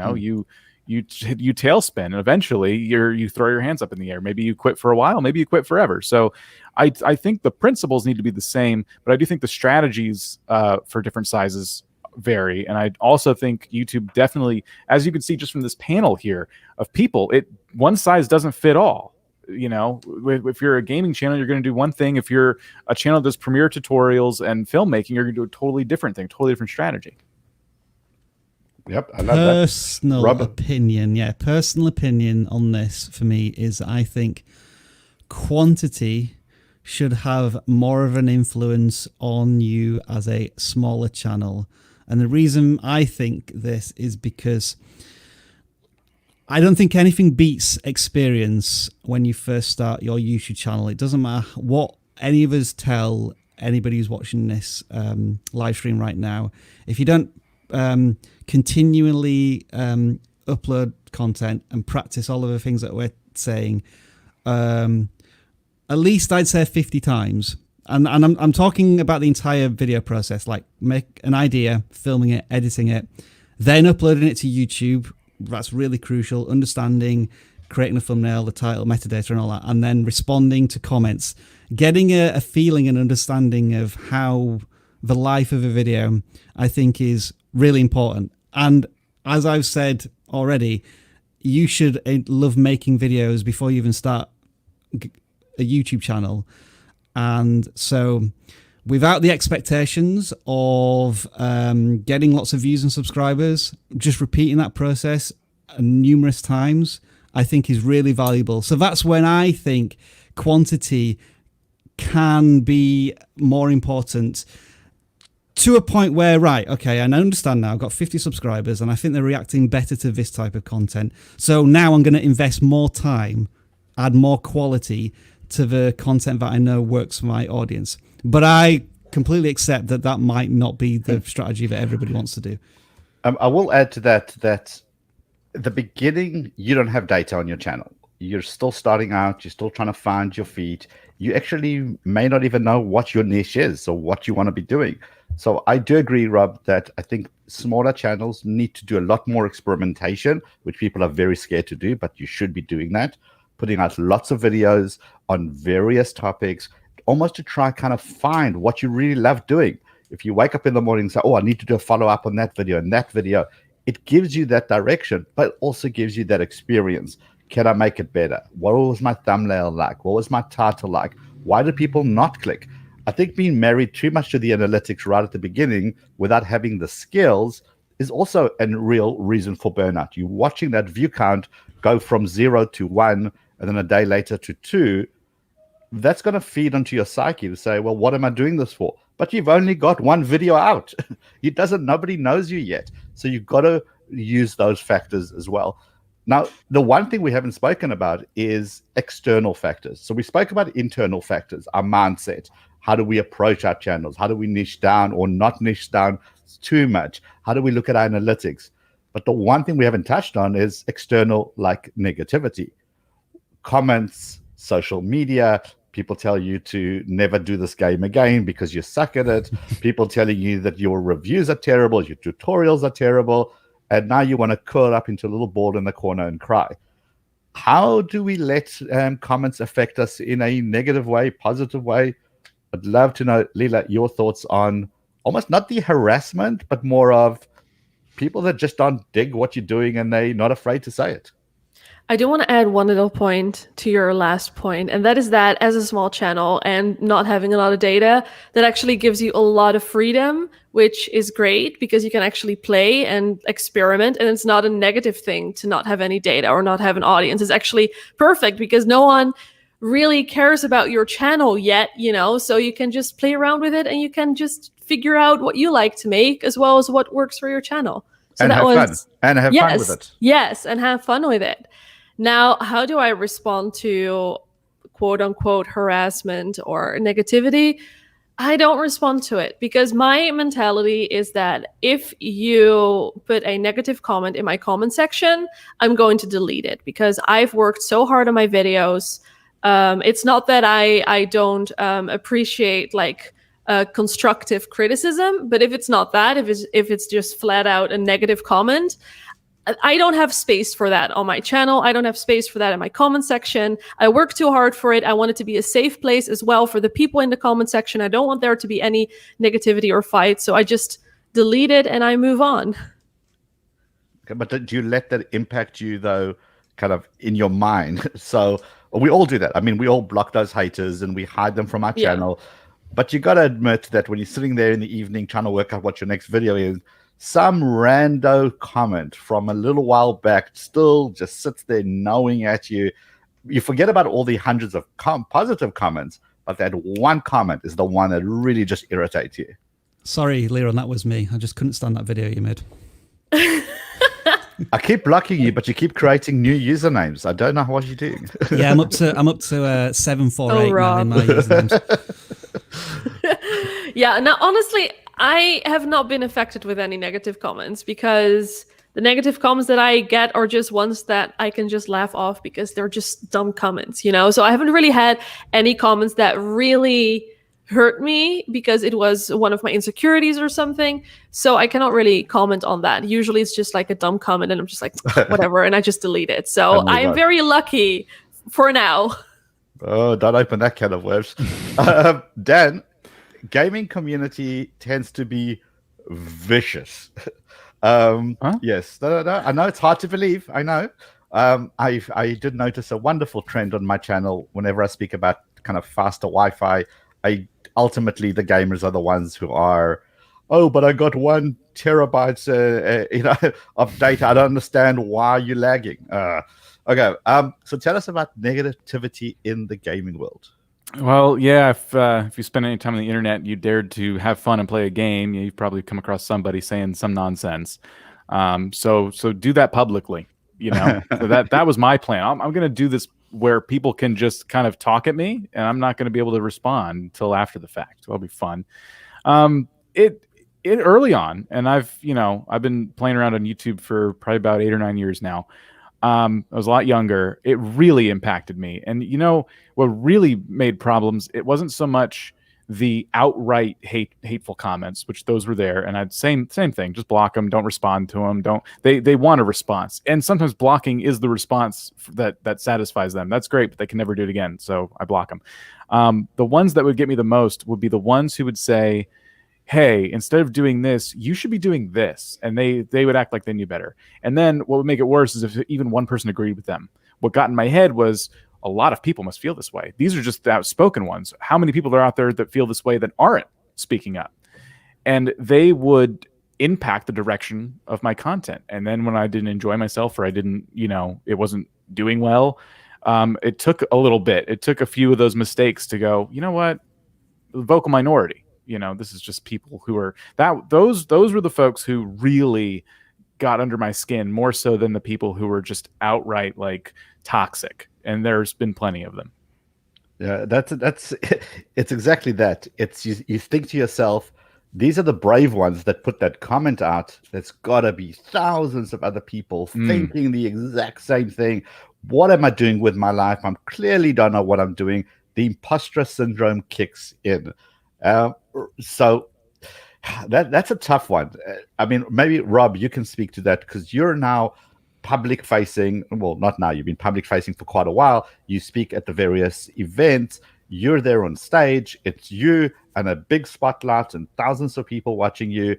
tailspin, and eventually you throw your hands up in the air. Maybe you quit for a while, maybe you quit forever. So I think the principles need to be the same, but I do think the strategies for different sizes vary. And I also think YouTube definitely, as you can see just from this panel here of people, one size doesn't fit all. If you're a gaming channel, you're going to do one thing. If you're a channel that does premiere tutorials and filmmaking, you're going to do a totally different thing, totally different strategy. Yep, I love personal opinion. Yeah, personal opinion on this for me is I think quantity should have more of an influence on you as a smaller channel. And the reason I think this is because I don't think anything beats experience when you first start your YouTube channel. It doesn't matter what any of us tell anybody who's watching this live stream right now. If you don't continually upload content and practice all of the things that we're saying, at least I'd say 50 times. And I'm talking about the entire video process, like make an idea, filming it, editing it, then uploading it to YouTube. That's really crucial. Understanding, creating a thumbnail, the title, metadata and all that, and then responding to comments, getting a feeling and understanding of how the life of a video, I think, is really important. And as I've said already, you should love making videos before you even start a YouTube channel. And so without the expectations of getting lots of views and subscribers, just repeating that process numerous times, I think is really valuable. So that's when I think quantity can be more important, to a point where, right, okay, I understand now, I've got 50 subscribers and I think they're reacting better to this type of content. So now I'm going to invest more time, add more quality to the content that I know works for my audience. But I completely accept that that might not be the strategy that everybody wants to do. I will add to that at the beginning, you don't have data on your channel. You're still starting out. You're still trying to find your feet. You actually may not even know what your niche is or what you want to be doing. So I do agree, Rob, that I think smaller channels need to do a lot more experimentation, which people are very scared to do, but you should be doing that. Putting out lots of videos on various topics, almost to try kind of find what you really love doing. If you wake up in the morning and say, oh, I need to do a follow-up on that video and that video, it gives you that direction, but also gives you that experience. Can I make it better? What was my thumbnail like? What was my title like? Why do people not click? I think being married too much to the analytics right at the beginning without having the skills is also a real reason for burnout. You're watching that view count go from 0 to 1 and then a day later to 2. That's going to feed onto your psyche to say, well, what am I doing this for? But you've only got one video out. Nobody knows you yet. So you've got to use those factors as well. Now, the one thing we haven't spoken about is external factors. So we spoke about internal factors, our mindset. How do we approach our channels? How do we niche down or not niche down too much? How do we look at our analytics? But the one thing we haven't touched on is external, like negativity. Comments, social media, people tell you to never do this game again because you suck at it. People telling you that your reviews are terrible, your tutorials are terrible, and now you want to curl up into a little ball in the corner and cry. How do we let comments affect us in a negative way, positive way? I'd love to know, Leela, your thoughts on almost not the harassment, but more of people that just don't dig what you're doing and they're not afraid to say it. I do want to add one little point to your last point, and that is that as a small channel and not having a lot of data, that actually gives you a lot of freedom, which is great because you can actually play and experiment, and it's not a negative thing to not have any data or not have an audience. It's actually perfect because no one really cares about your channel yet, so you can just play around with it and you can just figure out what you like to make as well as what works for your channel. So and that have was fun. And have fun with it. Yes, and have fun with it. Now, how do I respond to quote unquote harassment or negativity? I don't respond to it because my mentality is that if you put a negative comment in my comment section, I'm going to delete it because I've worked so hard on my videos. It's not that I don't appreciate constructive criticism, but if it's not that, if it's just flat out a negative comment, I don't have space for that on my channel. I don't have space for that in my comment section. I work too hard for it. I want it to be a safe place as well for the people in the comment section. I don't want there to be any negativity or fight. So I just delete it and I move on. Okay, but do you let that impact you though, kind of in your mind? So we all do that. I mean, we all block those haters and we hide them from our channel. But you got to admit that when you're sitting there in the evening trying to work out what your next video is, some rando comment from a little while back still just sits there gnawing at you. You forget about all the hundreds of positive comments, but that one comment is the one that really just irritates you. Sorry, Leron, that was me. I just couldn't stand that video you made. I keep blocking you, but you keep creating new usernames. I don't know what you're doing. Yeah, I'm up to 748 now in my usernames. Yeah, now honestly, I have not been affected with any negative comments because the negative comments that I get are just ones that I can just laugh off because they're just dumb comments, you know? So I haven't really had any comments that really hurt me because it was one of my insecurities or something. So I cannot really comment on that. Usually it's just like a dumb comment and I'm just like, whatever, and I just delete it. So I am very lucky for now. Oh, don't open that can of worms. Dan, gaming community tends to be vicious. Yes, no. I know it's hard to believe. I know. I did notice a wonderful trend on my channel. Whenever I speak about kind of faster Wi-Fi, ultimately the gamers are the ones who are, oh, but I got 1 terabyte, of data. I don't understand why you're lagging. Okay. So tell us about negativity in the gaming world. Well, yeah, if you spend any time on the internet, you dared to have fun and play a game, you've probably come across somebody saying some nonsense. So do that publicly, you know. So that was my plan. I'm going to do this where people can just kind of talk at me, and I'm not going to be able to respond until after the fact. It'll be fun. It early on, and I've been playing around on YouTube for probably about 8 or 9 years now. I was a lot younger. It really impacted me. And what really made problems, it wasn't so much the outright hateful comments, which those were there. And I'd same thing, just block them. Don't respond to them. They want a response. And sometimes blocking is the response that satisfies them. That's great, but they can never do it again. So I block them. The ones that would get me the most would be the ones who would say, hey, instead of doing this, you should be doing this. And they would act like they knew better. And then what would make it worse is if even one person agreed with them. What got in my head was a lot of people must feel this way. These are just the outspoken ones. How many people are out there that feel this way that aren't speaking up? And they would impact the direction of my content. And then when I didn't enjoy myself or I didn't, it wasn't doing well, it took a little bit. It took a few of those mistakes to go, you know what, vocal minority. This is just people who are those were the folks who really got under my skin more so than the people who were just outright like toxic. And there's been plenty of them. Yeah, that's it's exactly that. It's you think to yourself, these are the brave ones that put that comment out. There's got to be thousands of other people thinking the exact same thing. What am I doing with my life? I'm clearly don't know what I'm doing. The imposter syndrome kicks in. So that's a tough one. I mean, maybe Rob, you can speak to that because you're now public facing. Well, not now. You've been public facing for quite a while. You speak at the various events. You're there on stage. It's you and a big spotlight and thousands of people watching you.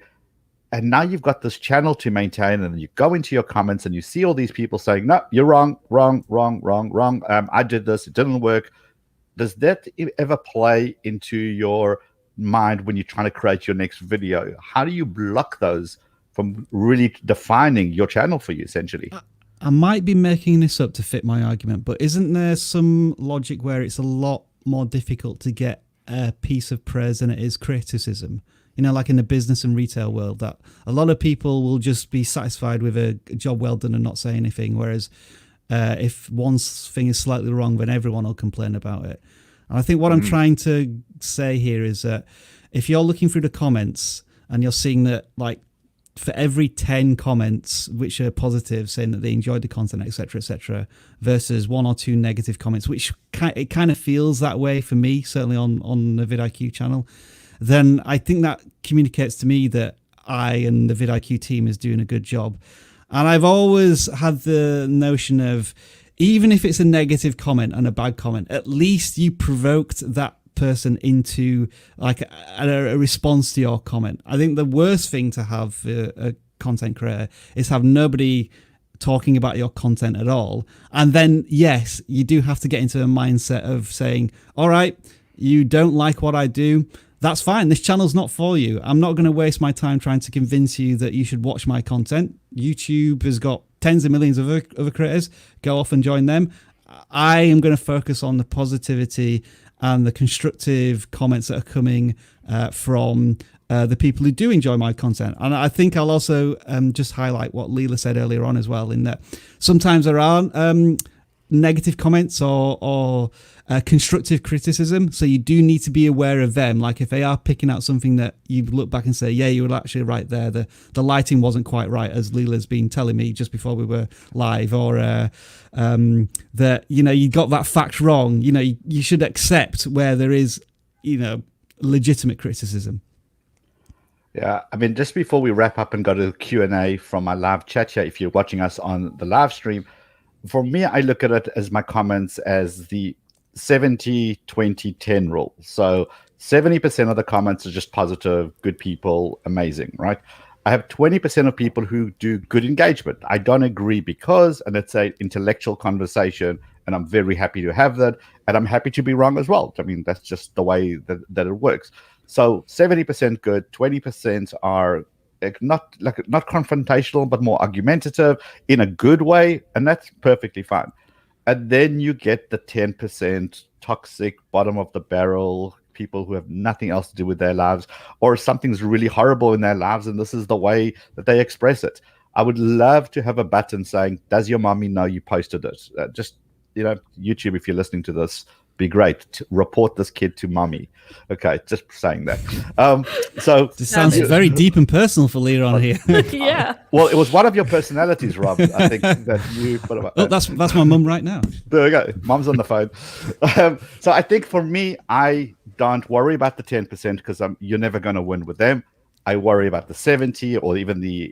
And now you've got this channel to maintain, and you go into your comments and you see all these people saying, no, you're wrong. I did this. It didn't work. Does that ever play into your mind when you're trying to create your next video? How do you block those from really defining your channel for you, essentially? I might be making this up to fit my argument, but isn't there some logic where it's a lot more difficult to get a piece of praise than it is criticism? Like in the business and retail world, that a lot of people will just be satisfied with a job well done and not say anything, whereas if one thing is slightly wrong, then everyone will complain about it. And I think what I'm trying to say here is that if you're looking through the comments and you're seeing that, like, for every 10 comments which are positive, saying that they enjoyed the content, etc., versus 1 or 2 negative comments, which it kind of feels that way for me, certainly on the vidIQ channel, then I think that communicates to me that I and the vidIQ team is doing a good job. And I've always had the notion of, even if it's a negative comment and a bad comment, at least you provoked that person into like a response to your comment. I think the worst thing to have a content creator is have nobody talking about your content at all. And then, yes, you do have to get into a mindset of saying, all right, you don't like what I do. That's fine. This channel's not for you. I'm not going to waste my time trying to convince you that you should watch my content. YouTube has got tens of millions of other creators. Go off and join them. I am going to focus on the positivity and the constructive comments that are coming from the people who do enjoy my content. And I think I'll also just highlight what Leela said earlier on as well, in that sometimes there are negative comments or constructive criticism. So you do need to be aware of them. Like if they are picking out something that you look back and say, yeah, you were actually right there. The lighting wasn't quite right, as Leela's been telling me just before we were live, or that, you know, you got that fact wrong. You know, you should accept where there is, you know, legitimate criticism. Yeah, I mean, just before we wrap up and go to the Q&A from my live chat here, if you're watching us on the live stream, for me, I look at it as my comments as the 70-20-10 rule. So 70% of the comments are just positive, good people, amazing, right? I have 20% of people who do good engagement. I don't agree because, and it's an intellectual conversation, and I'm very happy to have that, and I'm happy to be wrong as well. I mean, that's just the way that it works. So 70% good, 20% are not confrontational, but more argumentative in a good way, and that's perfectly fine. And then you get the 10% toxic, bottom of the barrel people who have nothing else to do with their lives, or something's really horrible in their lives, and this is the way that they express it. I would love to have a button saying, "Does your mommy know you posted it?" Just, you know, YouTube, if you're listening to this, be great to report this kid to mommy. Okay, just saying that. So it sounds very deep and personal for Leela on here. Yeah. Well, it was one of your personalities, Rob. I think that you put about. Oh, that's my mum right now. There we go. Mom's on the phone. So I think for me, I don't worry about the 10% because you're never going to win with them. I worry about the 70 or even the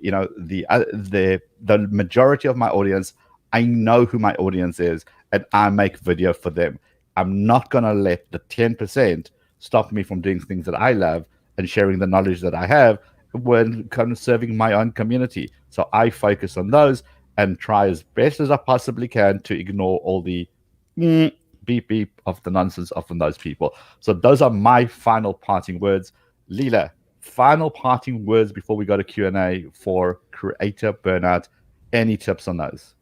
majority of my audience. I know who my audience is, and I make video for them. I'm not going to let the 10% stop me from doing things that I love and sharing the knowledge that I have when kind of serving my own community. So I focus on those and try as best as I possibly can to ignore all the beep beep of the nonsense from those people. So those are my final parting words. Leela, final parting words before we go to Q&A for Creator Burnout. Any tips on those?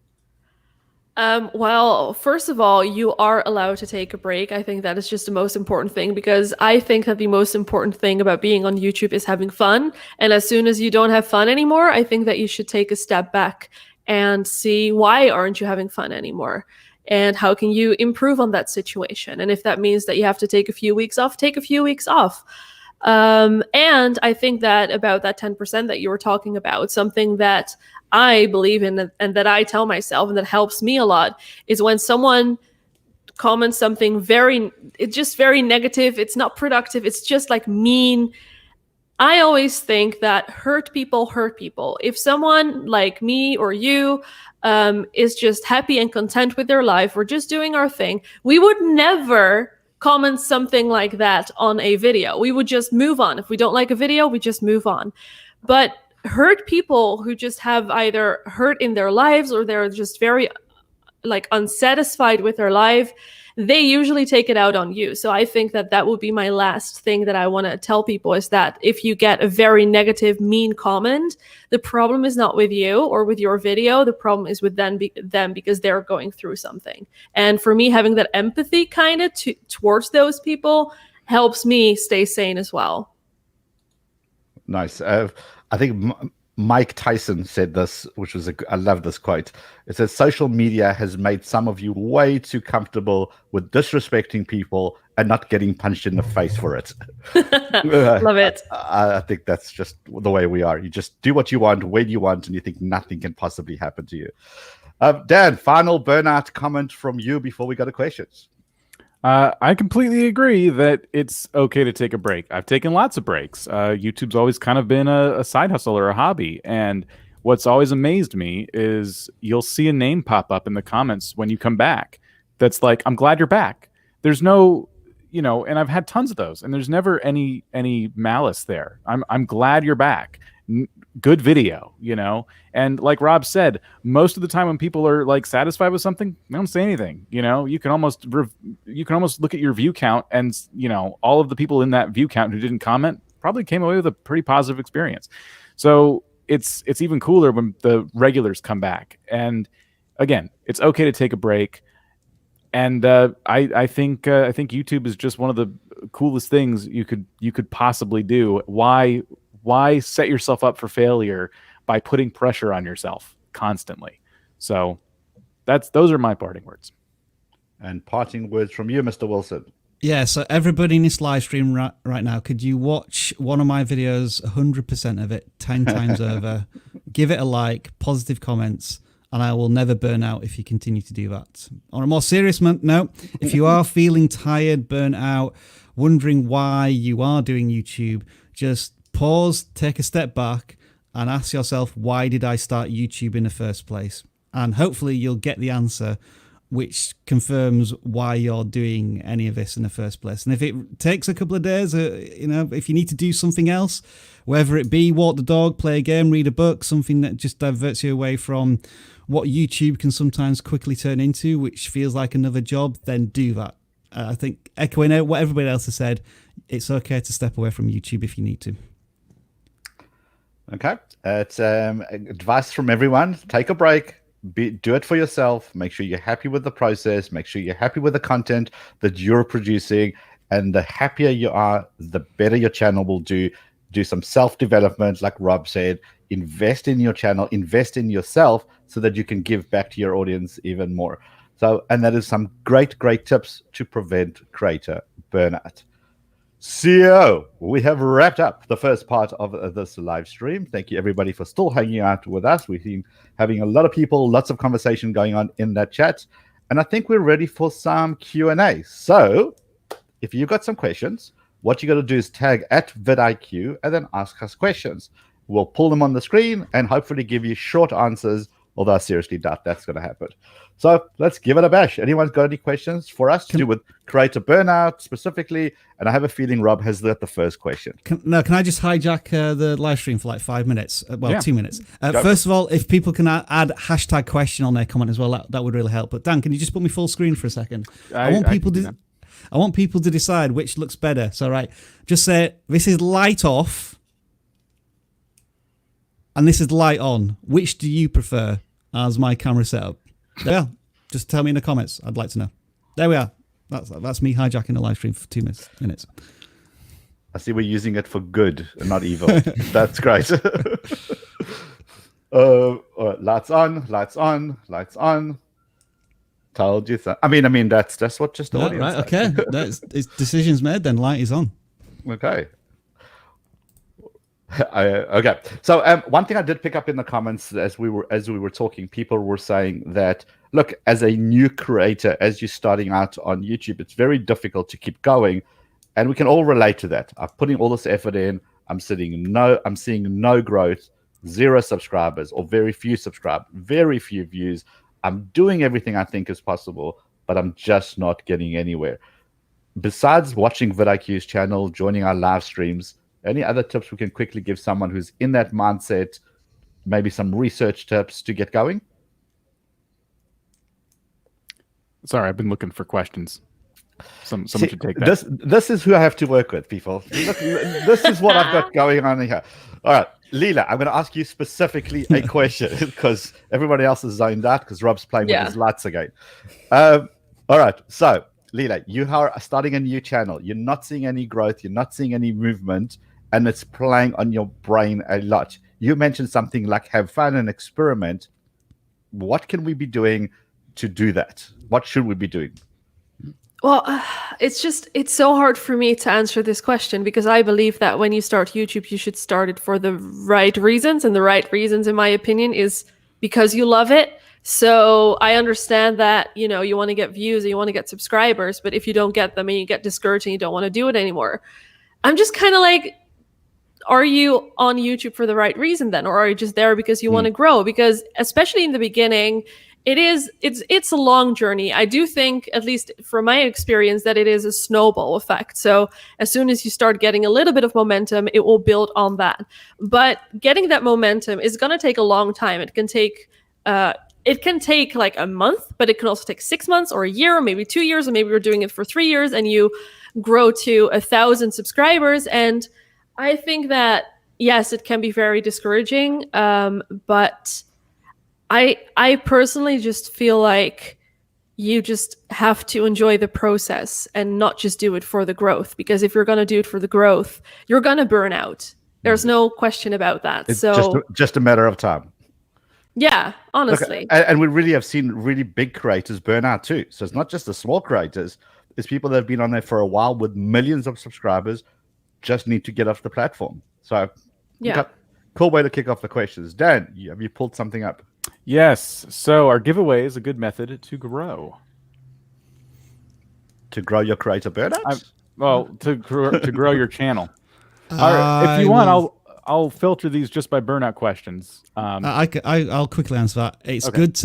Well, first of all, you are allowed to take a break. I think that is just the most important thing, because I think that the most important thing about being on YouTube is having fun. And as soon as you don't have fun anymore, I think that you should take a step back and see, why aren't you having fun anymore? And how can you improve on that situation? And if that means that you have to take a few weeks off, take a few weeks off. And I think that about that 10% that you were talking about, something that I believe in and that I tell myself and that helps me a lot is when someone comments something it's just very negative, it's not productive, it's just like mean. I always think that hurt people. If someone like me or you is just happy and content with their life, we're just doing our thing, we would never comment something like that on a video. We would just move on. If we don't like a video, we just move on. But hurt people who just have either hurt in their lives or they're just very like unsatisfied with their life, they usually take it out on you. So I think that that would be my last thing that I want to tell people, is that if you get a very negative, mean comment, the problem is not with you or with your video. The problem is with them because they're going through something. And for me, having that empathy kind of towards those people helps me stay sane as well. Nice. I think Mike Tyson said this, which was I love this quote. It says, "Social media has made some of you way too comfortable with disrespecting people and not getting punched in the face for it." Love it. I think that's just the way we are. You just do what you want, when you want, and you think nothing can possibly happen to you. Dan, final burnout comment from you before we go to questions. I completely agree that it's okay to take a break. I've taken lots of breaks. YouTube's always kind of been a side hustle or a hobby. And what's always amazed me is you'll see a name pop up in the comments when you come back that's like, "I'm glad you're back." There's no, and I've had tons of those, and there's never any malice there. I'm glad you're back. Good video, and like Rob said, most of the time when people are like satisfied with something, they don't say anything. You can almost look at your view count, and all of the people in that view count who didn't comment probably came away with a pretty positive experience. So it's even cooler when the regulars come back. And again, it's okay to take a break. And I think YouTube is just one of the coolest things you could possibly do. Why set yourself up for failure by putting pressure on yourself constantly? So those are my parting words. And parting words from you, Mr. Wilson. Yeah, so everybody in this live stream right now, could you watch one of my videos, 100% of it, 10 times over, give it a like, positive comments, and I will never burn out if you continue to do that. On a more serious note, if you are feeling tired, burnt out, wondering why you are doing YouTube, just pause, take a step back, and ask yourself, why did I start YouTube in the first place? And hopefully you'll get the answer, which confirms why you're doing any of this in the first place. And if it takes a couple of days, if you need to do something else, whether it be walk the dog, play a game, read a book, something that just diverts you away from what YouTube can sometimes quickly turn into, which feels like another job, then do that. I think, echoing out what everybody else has said, it's okay to step away from YouTube if you need to. Okay. It's advice from everyone. Take a break. Do it for yourself. Make sure you're happy with the process. Make sure you're happy with the content that you're producing. And the happier you are, the better your channel will do. Do some self-development, like Rob said. Invest in your channel. Invest in yourself so that you can give back to your audience even more. So, and that is some great, great tips to prevent creator burnout. So we have wrapped up the first part of this live stream. Thank you, everybody, for still hanging out with us. We've been having a lot of people, lots of conversation going on in that chat. And I think we're ready for some Q&A. So if you've got some questions, what you got to do is tag at vidIQ and then ask us questions. We'll pull them on the screen and hopefully give you short answers, although I seriously doubt that's going to happen. So let's give it a bash. Anyone's got any questions for us to do with creator burnout specifically? And I have a feeling Rob has the first question. Can I just hijack the live stream for like 5 minutes? 2 minutes. Go. First of all, if people can add hashtag question on their comment as well, that would really help. But Dan, can you just put me full screen for a second? I want people to decide which looks better. So, right, just say this is light off and this is light on. Which do you prefer as my camera setup? There we are. Just tell me in the comments. I'd like to know. There we are. That's me hijacking the live stream for 2 minutes. I see we're using it for good and not evil. That's great. All right, lights on, lights on, lights on. Told you so. I mean, that's what just the audience. Right, okay. It's decisions made. Then light is on. Okay. Okay. So one thing I did pick up in the comments as we were talking, people were saying that, look, as a new creator, as you're starting out on YouTube, it's very difficult to keep going, and we can all relate to that. I'm putting all this effort in. I'm seeing no growth, 0 subscribers, or very few subscribers, very few views. I'm doing everything I think is possible, but I'm just not getting anywhere. Besides watching vidIQ's channel, joining our live streams, any other tips we can quickly give someone who's in that mindset? Maybe some research tips to get going? Sorry, I've been looking for questions. Someone should take that. This is who I have to work with, people. Look, this is what I've got going on here. All right, Leela, I'm going to ask you specifically a question because everybody else is zoned out because Rob's playing with his lights again. All right, so Leela, you are starting a new channel. You're not seeing any growth. You're not seeing any movement, and it's playing on your brain a lot. You mentioned something like have fun and experiment. What can we be doing to do that? What should we be doing? Well, it's so hard for me to answer this question because I believe that when you start YouTube, you should start it for the right reasons. And the right reasons, in my opinion, is because you love it. So I understand that, you want to get views and you want to get subscribers, but if you don't get them and you get discouraged and you don't want to do it anymore, I'm just kind of like, are you on YouTube for the right reason then? Or are you just there because you want to grow? Because especially in the beginning, it's a long journey. I do think, at least from my experience, that it is a snowball effect. So as soon as you start getting a little bit of momentum, it will build on that. But getting that momentum is going to take a long time. It can take like a month, but it can also take 6 months or a year, or maybe 2 years, or maybe you're doing it for 3 years and you grow to 1,000 subscribers. And I think that, yes, it can be very discouraging, but I personally just feel like you just have to enjoy the process and not just do it for the growth. Because if you're going to do it for the growth, you're going to burn out. There's no question about that. It's so just a matter of time. Yeah, Look, honestly. and we really have seen really big creators burn out too. So it's not just the small creators; it's people that have been on there for a while with millions of subscribers, just need to get off the platform. So, Yeah. okay, cool way to kick off the questions. Dan, have you pulled something up? Yes. So our giveaway is a good method to grow. To grow your creator burnout? Well, to grow your channel. All right, if you want, I'll filter these just by burnout questions. I'll quickly answer that. It's Okay. good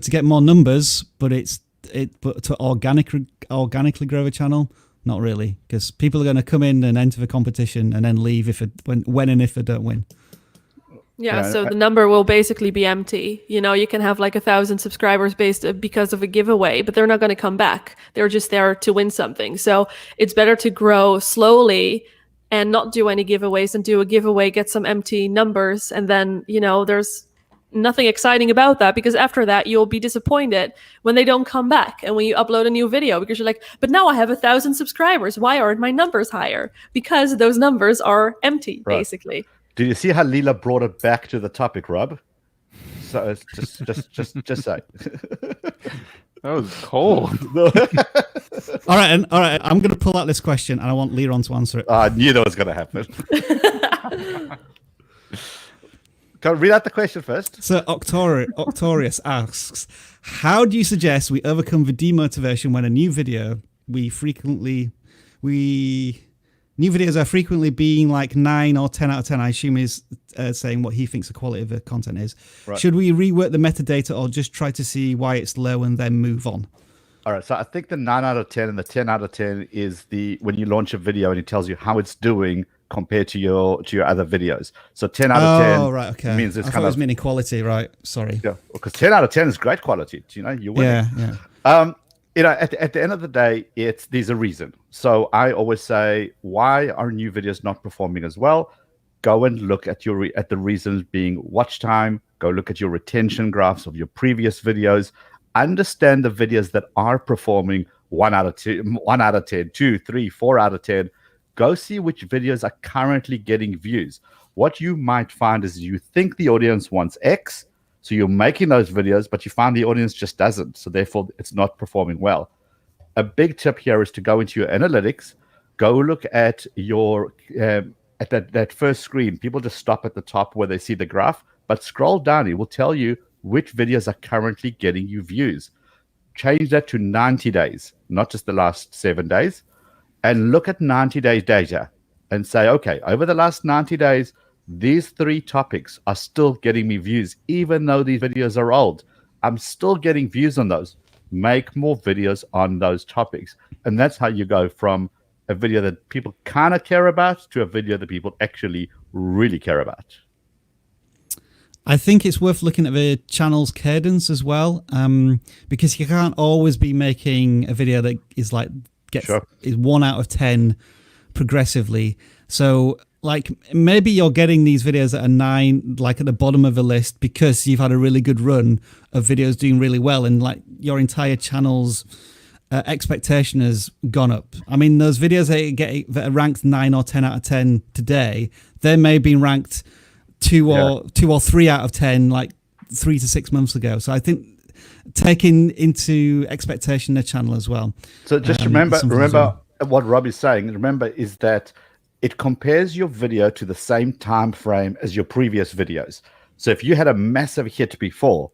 to get more numbers, but but to organically grow a channel, not really, because people are going to come in and enter the competition and then leave when and if they don't win. Yeah, Yeah, so the number will basically be empty. You know, you can have like 1,000 subscribers because of a giveaway, but they're not going to come back. They're just there to win something. So it's better to grow slowly and not do any giveaways and do a giveaway, get some empty numbers, and then, you know, there's nothing exciting about that, because after that you'll be disappointed when they don't come back and when you upload a new video, because you're like, but now I have 1,000 subscribers. Why aren't my numbers higher? Because those numbers are empty, Right. basically. Did you see how Leela brought it back to the topic, Rob? So it's just say. That was cold. All right, I'm going to pull out this question, and I want Leron to answer it. I knew that was going to happen. Go read out the question first. So Octorius asks, how do you suggest we overcome the demotivation when a new videos are frequently being like 9 or 10 out of 10? I assume is saying what he thinks the quality of the content is. Right. Should we rework the metadata or just try to see why it's low and then move on? All right, so I think the 9 out of 10 and the 10 out of 10 is when you launch a video and it tells you how it's doing compared to your other videos. So 10 out of 10 right, okay. means it's I thought it was meaning quality, right? Sorry. Yeah, because 10 out of 10 is great quality. You know, you're winning. Yeah. You know, at the end of the day, there's a reason. So I always say, why are new videos not performing as well? Go and look at the reasons being watch time. Go look at your retention graphs of your previous videos. Understand the videos that are performing 1 out of 10, 2, 3, 4 out of 10. Go see which videos are currently getting views. What you might find is you think the audience wants X, so you're making those videos, but you find the audience just doesn't. So therefore, it's not performing well. A big tip here is to go into your analytics, go look at your at that first screen. People just stop at the top where they see the graph, but scroll down. It will tell you which videos are currently getting you views. Change that to 90 days, not just the last 7 days, and look at 90 days data and say, okay, over the last 90 days, these 3 topics are still getting me views, even though these videos are old. I'm still getting views on those. Make more videos on those topics. And that's how you go from a video that people kind of care about to a video that people actually really care about. I think it's worth looking at the channel's cadence as well, because you can't always be making a video that is like is 1 out of 10 progressively. So like maybe you're getting these videos that are 9, like at the bottom of the list, because you've had a really good run of videos doing really well, and like your entire channel's expectation has gone up. I mean, those videos that are ranked 9 or 10 out of 10 today, they may have been ranked 2 or 3 out of 10 like 3 to 6 months ago. So I think taking into expectation the channel as well. So just remember what Rob is saying. Remember is that it compares your video to the same time frame as your previous videos. So if you had a massive hit before,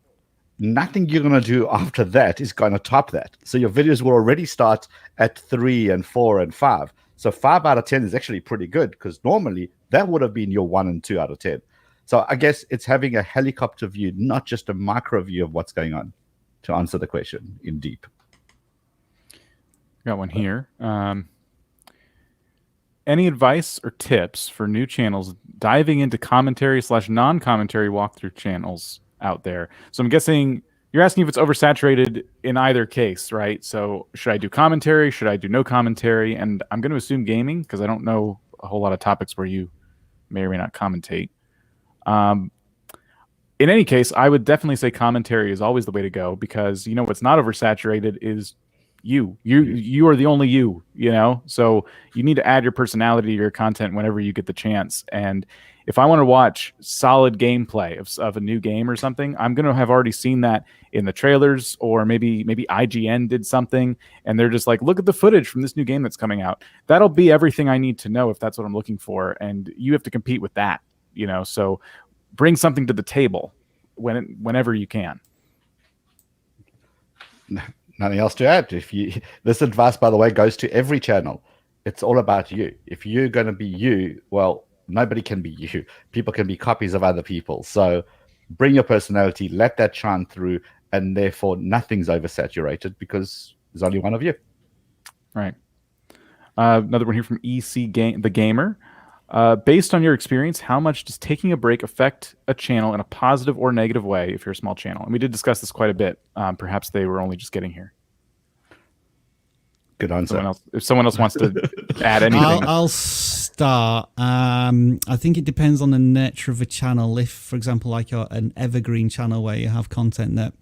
nothing you're going to do after that is going to top that. So your videos will already start at 3 and 4 and 5. So 5 out of 10 is actually pretty good, because normally that would have been your 1 and 2 out of 10. So I guess it's having a helicopter view, not just a micro view of what's going on, to answer the question in deep. Got one here. Any advice or tips for new channels diving into commentary/non-commentary walkthrough channels out there? So I'm guessing you're asking if it's oversaturated in either case, right? So should I do commentary? Should I do no commentary? And I'm going to assume gaming, because I don't know a whole lot of topics where you may or may not commentate. In any case, I would definitely say commentary is always the way to go, because you know what's not oversaturated is you are the only you know, so you need to add your personality to your content whenever you get the chance. And If I want to watch solid gameplay of a new game or something, I'm going to have already seen that in the trailers, or maybe IGN did something and they're just like, look at the footage from this new game that's coming out. That'll be everything I need to know if that's what I'm looking for. And you have to compete with that, you know, so bring something to the table whenever you can. Nothing else to add. This advice, by the way, goes to every channel. It's all about you. If you're going to be you, well, nobody can be you. People can be copies of other people. So bring your personality, let that shine through, and therefore nothing's oversaturated because there's only one of you. Right. Another one here from the Gamer. Based on your experience, how much does taking a break affect a channel in a positive or negative way if you're a small channel? And we did discuss this quite a bit. Perhaps they were only just getting here. Good answer. If someone else wants to add anything. I'll start. I think it depends on the nature of a channel. If, for example, like you're an evergreen channel where you have content that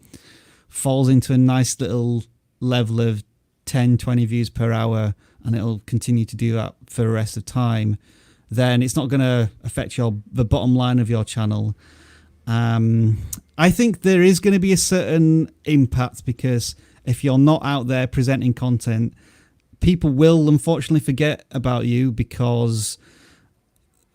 falls into a nice little level of 10, 20 views per hour, and it'll continue to do that for the rest of time, then it's not going to affect the bottom line of your channel. I think there is going to be a certain impact, because if you're not out there presenting content, people will unfortunately forget about you, because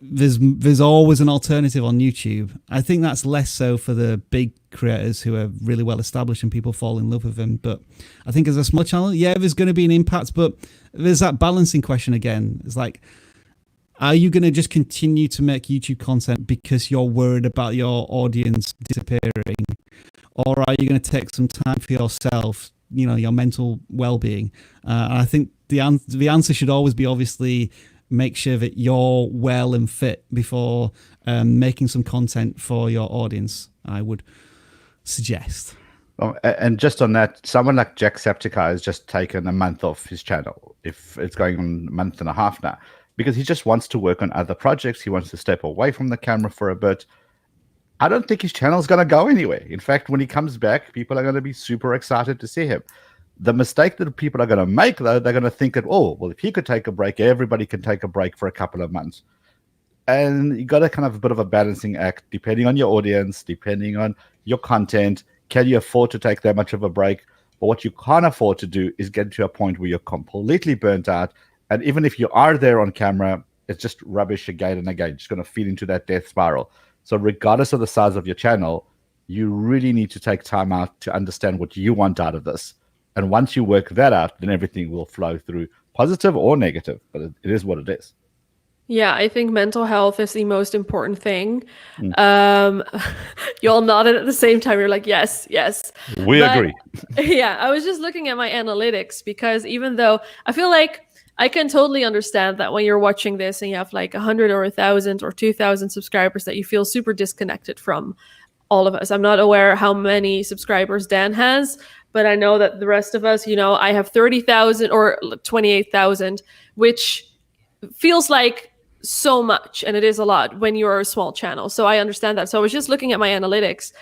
there's always an alternative on YouTube. I think that's less so for the big creators who are really well established and people fall in love with them. But I think as a small channel, yeah, there's going to be an impact, but there's that balancing question again. It's like, are you going to just continue to make YouTube content because you're worried about your audience disappearing? Or are you going to take some time for yourself, you know, your mental well-being? And I think the answer should always be, obviously, make sure that you're well and fit before making some content for your audience, I would suggest. And just on that, someone like Jacksepticeye has just taken a month off his channel, if it's going on a month and a half now, because he just wants to work on other projects. He wants to step away from the camera for a bit. I don't think his channel's going to go anywhere. In fact, when he comes back, people are going to be super excited to see him. The mistake that people are going to make, though, they're going to think that, oh, well, if he could take a break, everybody can take a break for a couple of months. And you got to kind of a bit of a balancing act, depending on your audience, depending on your content. Can you afford to take that much of a break? But what you can't afford to do is get to a point where you're completely burnt out. And even if you are there on camera, it's just rubbish again and again. Just going to feed into that death spiral. So regardless of the size of your channel, you really need to take time out to understand what you want out of this. And once you work that out, then everything will flow through, positive or negative. But it is what it is. Yeah, I think mental health is the most important thing. You all nodded at the same time. You're like, yes, yes. We agree. Yeah, I was just looking at my analytics, because even though I feel like I can totally understand that when you're watching this and you have like 100 or 1,000 or 2,000 subscribers, that you feel super disconnected from all of us. I'm not aware how many subscribers Dan has, but I know that the rest of us, you know, I have 30,000 or 28,000, which feels like so much, and it is a lot when you're a small channel. So I understand that. So I was just looking at my analytics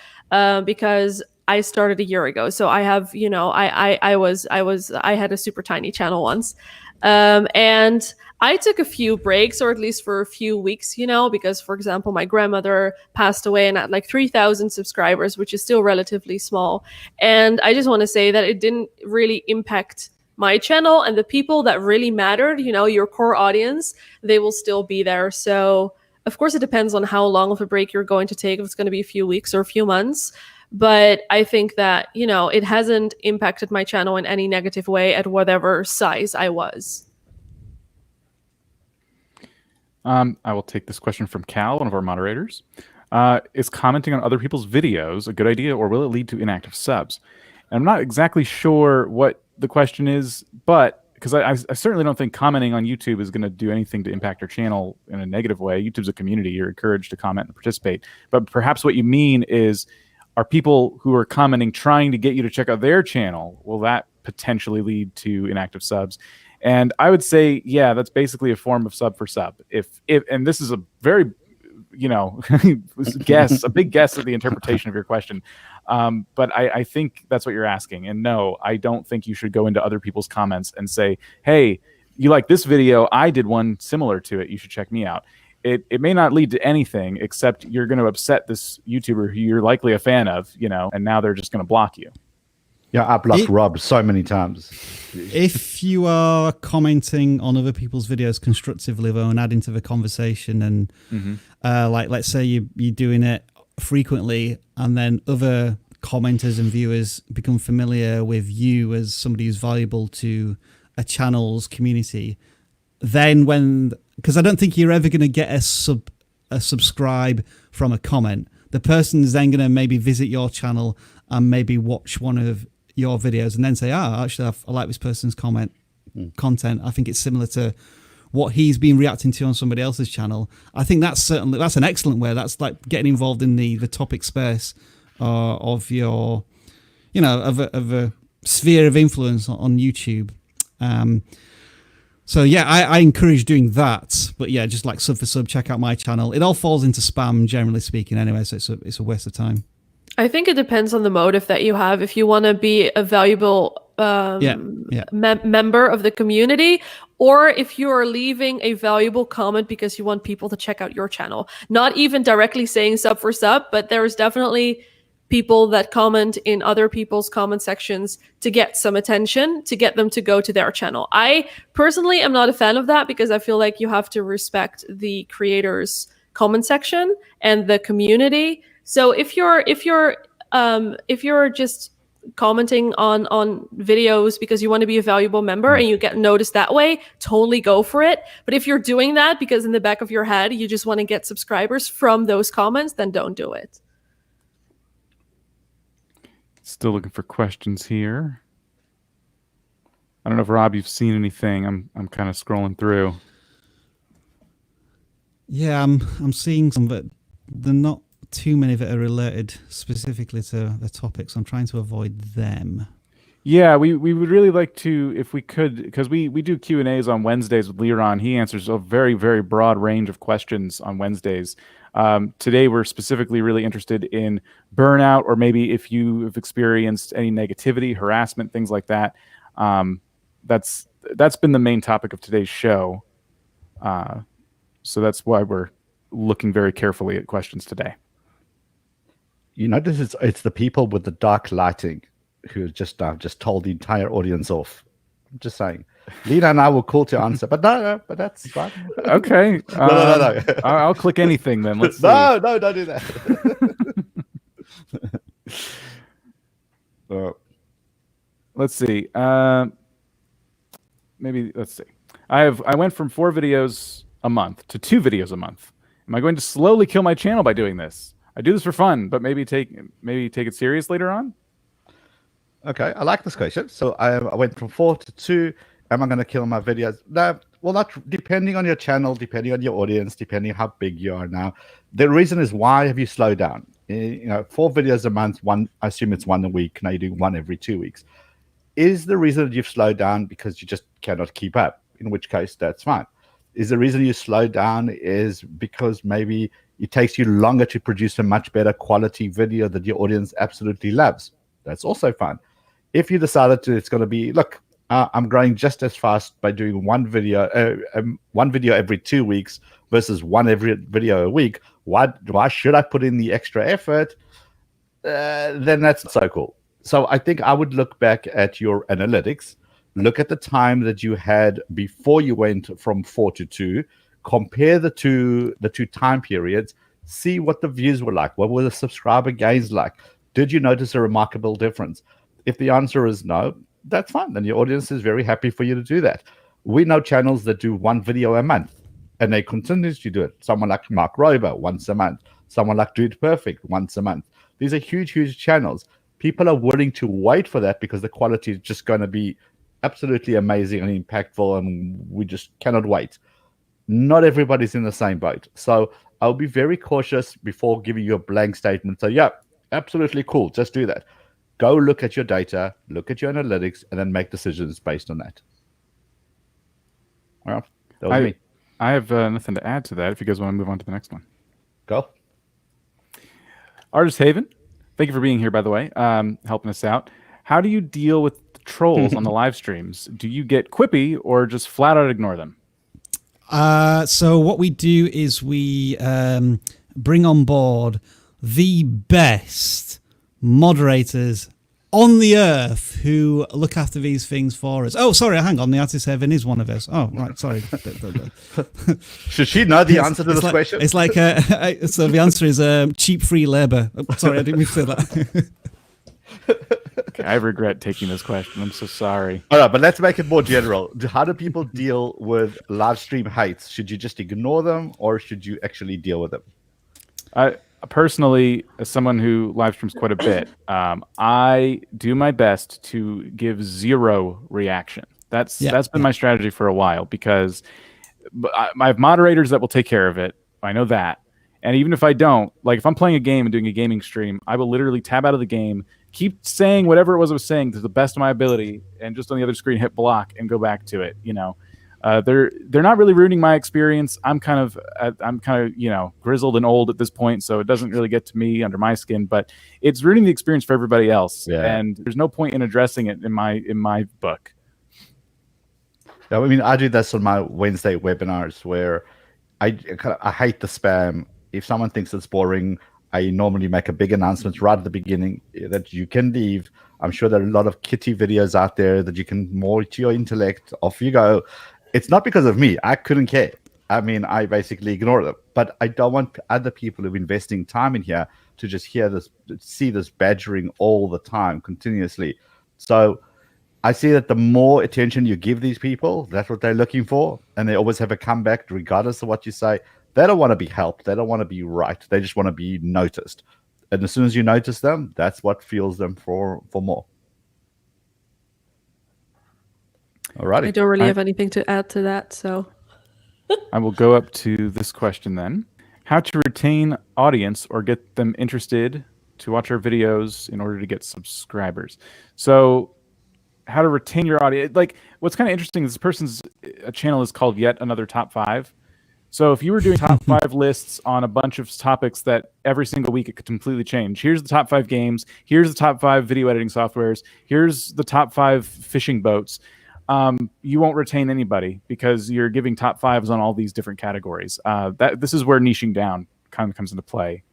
because I started a year ago. So I have, you know, I had a super tiny channel once. And I took a few breaks, or at least for a few weeks, you know, because, for example, my grandmother passed away and at like 3,000 subscribers, which is still relatively small. And I just want to say that it didn't really impact my channel, and the people that really mattered, you know, your core audience, they will still be there. So of course it depends on how long of a break you're going to take, if it's going to be a few weeks or a few months. But I think that, you know, it hasn't impacted my channel in any negative way at whatever size I was. I will take this question from Cal, one of our moderators. Is commenting on other people's videos a good idea, or will it lead to inactive subs? And I'm not exactly sure what the question is, but because I certainly don't think commenting on YouTube is going to do anything to impact your channel in a negative way. YouTube's a community. You're encouraged to comment and participate. But perhaps what you mean is, are people who are commenting trying to get you to check out their channel? Will that potentially lead to inactive subs? And I would say, yeah, that's basically a form of sub for sub. If and this is a very, you know, a big guess at the interpretation of your question. But I think that's what you're asking. And no, I don't think you should go into other people's comments and say, hey, you like this video? I did one similar to it. You should check me out. it may not lead to anything except you're going to upset this YouTuber who you're likely a fan of, and now they're just going to block you. Yeah, I blocked Rob so many times. If you are commenting on other people's videos constructively though and adding to the conversation, and like let's say you're doing it frequently, and then other commenters and viewers become familiar with you as somebody who's valuable to a channel's community, then because I don't think you're ever going to get a subscribe from a comment. The person's then going to maybe visit your channel and maybe watch one of your videos and then say, actually, I like this person's content. I think it's similar to what he's been reacting to on somebody else's channel. I think that's an excellent way. That's like getting involved in the topic space of your, of a sphere of influence on YouTube. So yeah, I encourage doing that. But yeah, just like sub for sub, check out my channel. It all falls into spam, generally speaking, anyway. So it's a waste of time. I think it depends on the motive that you have. If you want to be a valuable member of the community, or if you are leaving a valuable comment because you want people to check out your channel. Not even directly saying sub for sub, but there's definitely people that comment in other people's comment sections to get some attention, to get them to go to their channel. I personally am not a fan of that because I feel like you have to respect the creator's comment section and the community. So if you're just commenting on videos because you want to be a valuable member and you get noticed that way, totally go for it. But if you're doing that because in the back of your head you just want to get subscribers from those comments, then don't do it. Still looking for questions here. I don't know if Rob, you've seen anything. I'm kind of scrolling through. Yeah, I'm seeing some, but they're not too many that are related specifically to the topic, so I'm trying to avoid them. Yeah, we would really like to, if we could, because we do Q&As on Wednesdays with Liron. He answers a very, very broad range of questions on Wednesdays. Today, we're specifically really interested in burnout, or maybe if you have experienced any negativity, harassment, things like that. That's been the main topic of today's show. So that's why we're looking very carefully at questions today. You notice it's the people with the dark lighting who just told the entire audience off. I'm just saying. Lena and I were called to answer, but no, but that's fine. Okay. No. I'll click anything then. Let's see. No, don't do that. Let's see. Maybe let's see. I went from 4 videos a month to 2 videos a month. Am I going to slowly kill my channel by doing this? I do this for fun, but maybe take it serious later on. Okay, I like this question. So I went from 4 to 2. Am I going to kill my videos? No, well, not depending on your channel, depending on your audience, depending on how big you are now. The reason is, why have you slowed down? 4 videos a month. I assume it's 1 a week. Now you're doing 1 every 2 weeks. Is the reason that you've slowed down because you just cannot keep up? In which case, that's fine. Is the reason you slow down is because maybe it takes you longer to produce a much better quality video that your audience absolutely loves? That's also fine. If you decided it's going to be, look, I'm growing just as fast by doing one video every 2 weeks versus one every video a week. Why should I put in the extra effort? Then that's so cool. So I think I would look back at your analytics, look at the time that you had before you went from 4 to 2, compare the two time periods, see what the views were like, what were the subscriber gains like. Did you notice a remarkable difference? If the answer is no, that's fine. Then your audience is very happy for you to do that. We know channels that do 1 video a month, and they continue to do it. Someone like Mark Rober, once a month. Someone like Dude Perfect, once a month. These are huge, huge channels. People are willing to wait for that because the quality is just going to be absolutely amazing and impactful, and we just cannot wait. Not everybody's in the same boat. So I'll be very cautious before giving you a blank statement. So yeah, absolutely cool. Just do that. Go look at your data, look at your analytics, and then make decisions based on that. All right, that was me. I have nothing to add to that if you guys want to move on to the next one. Go. Artist Haven, thank you for being here, by the way, helping us out. How do you deal with the trolls on the live streams? Do you get quippy or just flat out ignore them? So what we do is we bring on board the best moderators on the earth who look after these things for us. Oh, sorry, hang on. The artist heaven is one of us. Oh, right, sorry. Should she know the answer to this question? It's like so the answer is cheap free labor. Oh, sorry, I didn't mean to say that. Okay, I regret taking this question. I'm so sorry. All right, but let's make it more general. How do people deal with live stream hates? Should you just ignore them, or should you actually deal with them? Personally, as someone who live streams quite a bit, I do my best to give zero reaction. That's been my strategy for a while, because I have moderators that will take care of it. I know that. And even if I don't, like if I'm playing a game and doing a gaming stream, I will literally tab out of the game, keep saying whatever it was I was saying to the best of my ability, and just on the other screen hit block and go back to it. They're not really ruining my experience. I'm kind of grizzled and old at this point, so it doesn't really get to me under my skin. But it's ruining the experience for everybody else, and there's no point in addressing it in my book. Yeah, I mean, I do this on my Wednesday webinars where I hate the spam. If someone thinks it's boring, I normally make a big announcement right at the beginning that you can leave. I'm sure there are a lot of kitty videos out there that you can more to your intellect. Off you go. It's not because of me. I couldn't care. I mean, I basically ignore them. But I don't want other people who are investing time in here to just see this badgering all the time, continuously. So I see that the more attention you give these people, that's what they're looking for. And they always have a comeback regardless of what you say. They don't want to be helped. They don't want to be right. They just want to be noticed. And as soon as you notice them, that's what fuels them for more. Alrighty. I don't really have anything to add to that, so. I will go up to this question then. How to retain audience or get them interested to watch our videos in order to get subscribers. So how to retain your audience. Like, what's kind of interesting is this person's channel is called Yet Another Top 5. So if you were doing top 5 lists on a bunch of topics that every single week it could completely change. Here's the top 5 games. Here's the top 5 video editing softwares. Here's the top 5 fishing boats. You won't retain anybody because you're giving top 5s on all these different categories. This is where niching down kind of comes into play.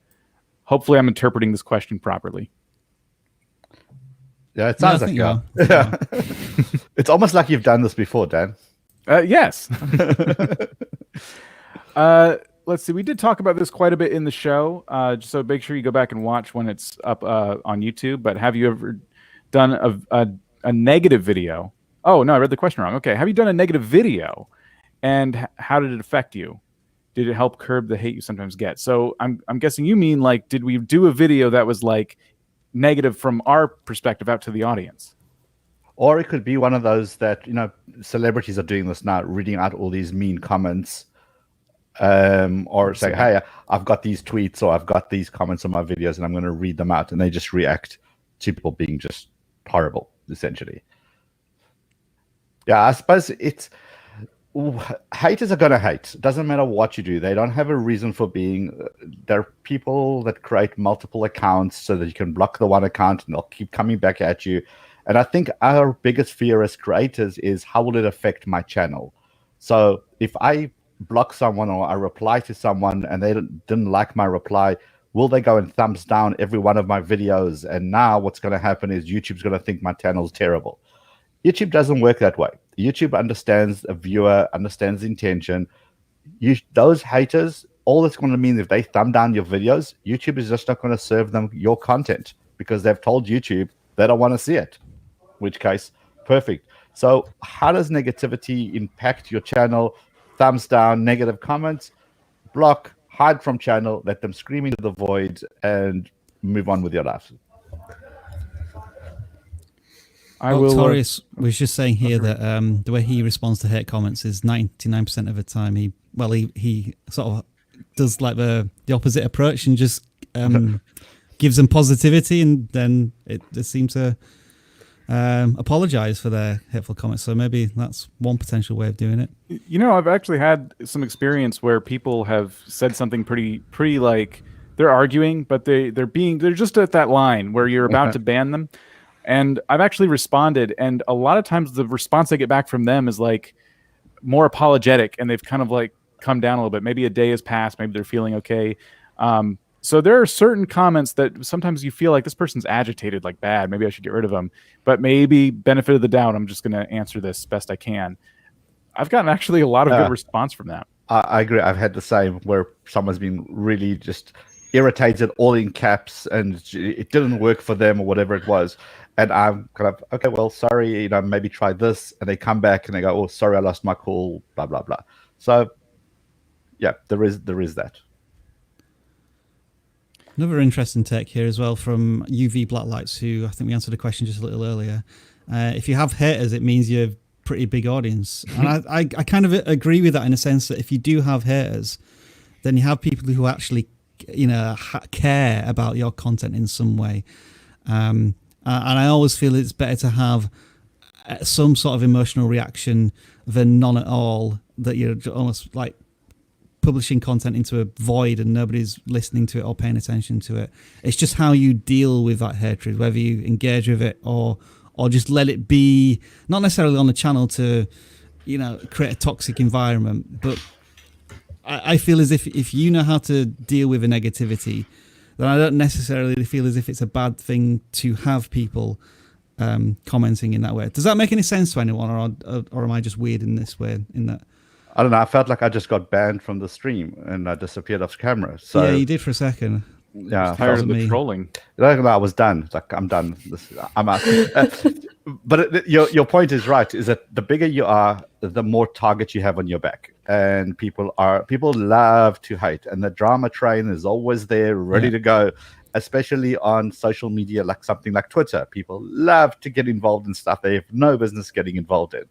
Hopefully I'm interpreting this question properly. Yeah, it sounds like you. Yeah. It's almost like you've done this before, Dan. Yes. Let's see. We did talk about this quite a bit in the show, so make sure you go back and watch when it's up on YouTube. But have you ever done a negative video? Oh, no, I read the question wrong. Okay. Have you done a negative video, and how did it affect you? Did it help curb the hate you sometimes get? So I'm guessing you mean, like, did we do a video that was like negative from our perspective out to the audience? Or it could be one of those that, celebrities are doing this now, reading out all these mean comments, or say, hey, I've got these tweets or I've got these comments on my videos and I'm going to read them out, and they just react to people being just horrible, essentially. Yeah, I suppose haters are going to hate. It doesn't matter what you do. They don't have a reason for being. There are people that create multiple accounts so that you can block the one account and they'll keep coming back at you. And I think our biggest fear as creators is, how will it affect my channel? So if I block someone or I reply to someone and they didn't like my reply, will they go and thumbs down every one of my videos? And now what's going to happen is YouTube's going to think my channel's terrible. YouTube doesn't work that way. YouTube understands a viewer, understands intention. Those haters, all that's going to mean, if they thumb down your videos, YouTube is just not going to serve them your content because they've told YouTube they don't want to see it. In which case, perfect. So how does negativity impact your channel? Thumbs down, negative comments, block, hide from channel, let them scream into the void, and move on with your life. Torius was just saying here that the way he responds to hate comments is 99% of the time he sort of does like the opposite approach and just gives them positivity, and then they seem to apologize for their hateful comments. So maybe that's one potential way of doing it. I've actually had some experience where people have said something pretty like they're arguing, but they're just at that line where you're about to ban them. And I've actually responded, and a lot of times the response I get back from them is like, more apologetic, and they've kind of like come down a little bit. Maybe a day has passed, maybe they're feeling okay. So there are certain comments that sometimes you feel like this person's agitated, like bad, maybe I should get rid of them, but maybe benefit of the doubt, I'm just going to answer this best I can. I've gotten actually a lot of good response from that. I agree. I've had the same, where someone's been really just irritated, all in caps, and it didn't work for them or whatever it was. And I'm kind of, okay, well, sorry, maybe try this. And they come back and they go, oh, sorry, I lost my call, blah, blah, blah. So yeah, there is that. Another interesting take here as well from UV Blacklights, who I think we answered a question just a little earlier. If you have haters, it means you're a pretty big audience. And I kind of agree with that, in a sense that if you do have haters, then you have people who actually, care about your content in some way. And I always feel it's better to have some sort of emotional reaction than none at all, that you're almost like publishing content into a void and nobody's listening to it or paying attention to it. It's just how you deal with that hatred, whether you engage with it or just let it be, not necessarily on the channel to, create a toxic environment. But I feel as if you know how to deal with a negativity, then I don't necessarily feel as if it's a bad thing to have people commenting in that way. Does that make any sense to anyone, or am I just weird in this way, in that? I don't know. I felt like I just got banned from the stream and I disappeared off camera. So yeah, you did for a second. Yeah, tired of the trolling. I was done. It's like, I'm done. I'm out. But your point is right. Is that the bigger you are, the more targets you have on your back, and people love to hate, and the drama train is always there, ready to go. Especially on social media, like something like Twitter, people love to get involved in stuff they have no business getting involved in.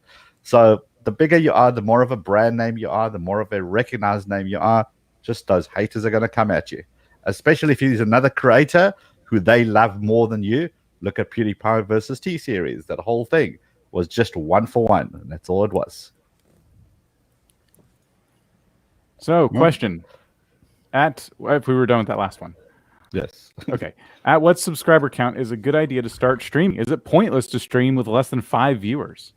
So the bigger you are, the more of a brand name you are, the more of a recognized name you are, just those haters are going to come at you. Especially if there's another creator who they love more than you. Look at PewDiePie versus T-Series. That whole thing was just 1-for-1, and that's all it was. So, question. If we were done with that last one. Yes. Okay. At what subscriber count is a good idea to start streaming? Is it pointless to stream with less than 5 viewers?